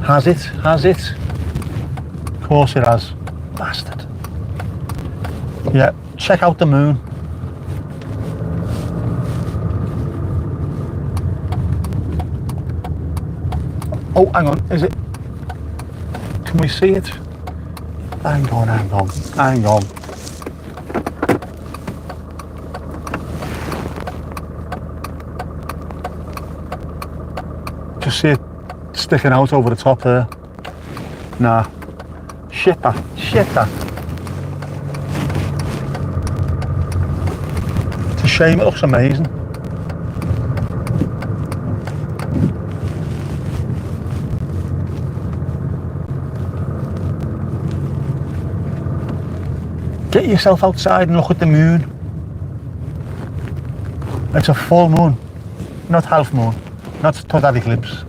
Has it? Has it? Of course it has. Bastard. Yeah, check out the moon. Oh, hang on, is it? Can we see it? Hang on, hang on, hang on. Just see it sticking out over the top there. Nah. Shit that, shit that. It's a shame, it looks amazing. Get yourself outside and look at the moon. It's a full moon, not half moon, not total eclipse.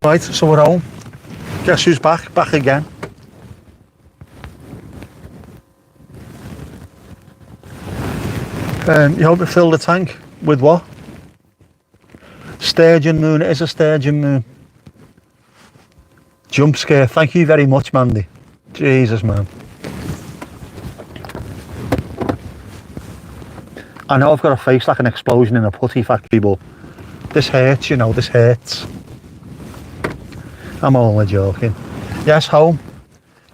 Right, so we're home. Guess who's back? Back again. You hope to fill the tank with what? Sturgeon moon. It is a sturgeon moon. Jump scare. Thank you very much, Mandy. Jesus, man. I know I've got a face like an explosion in a putty factory, but this hurts, you know, this hurts. I'm only joking. Yes, home.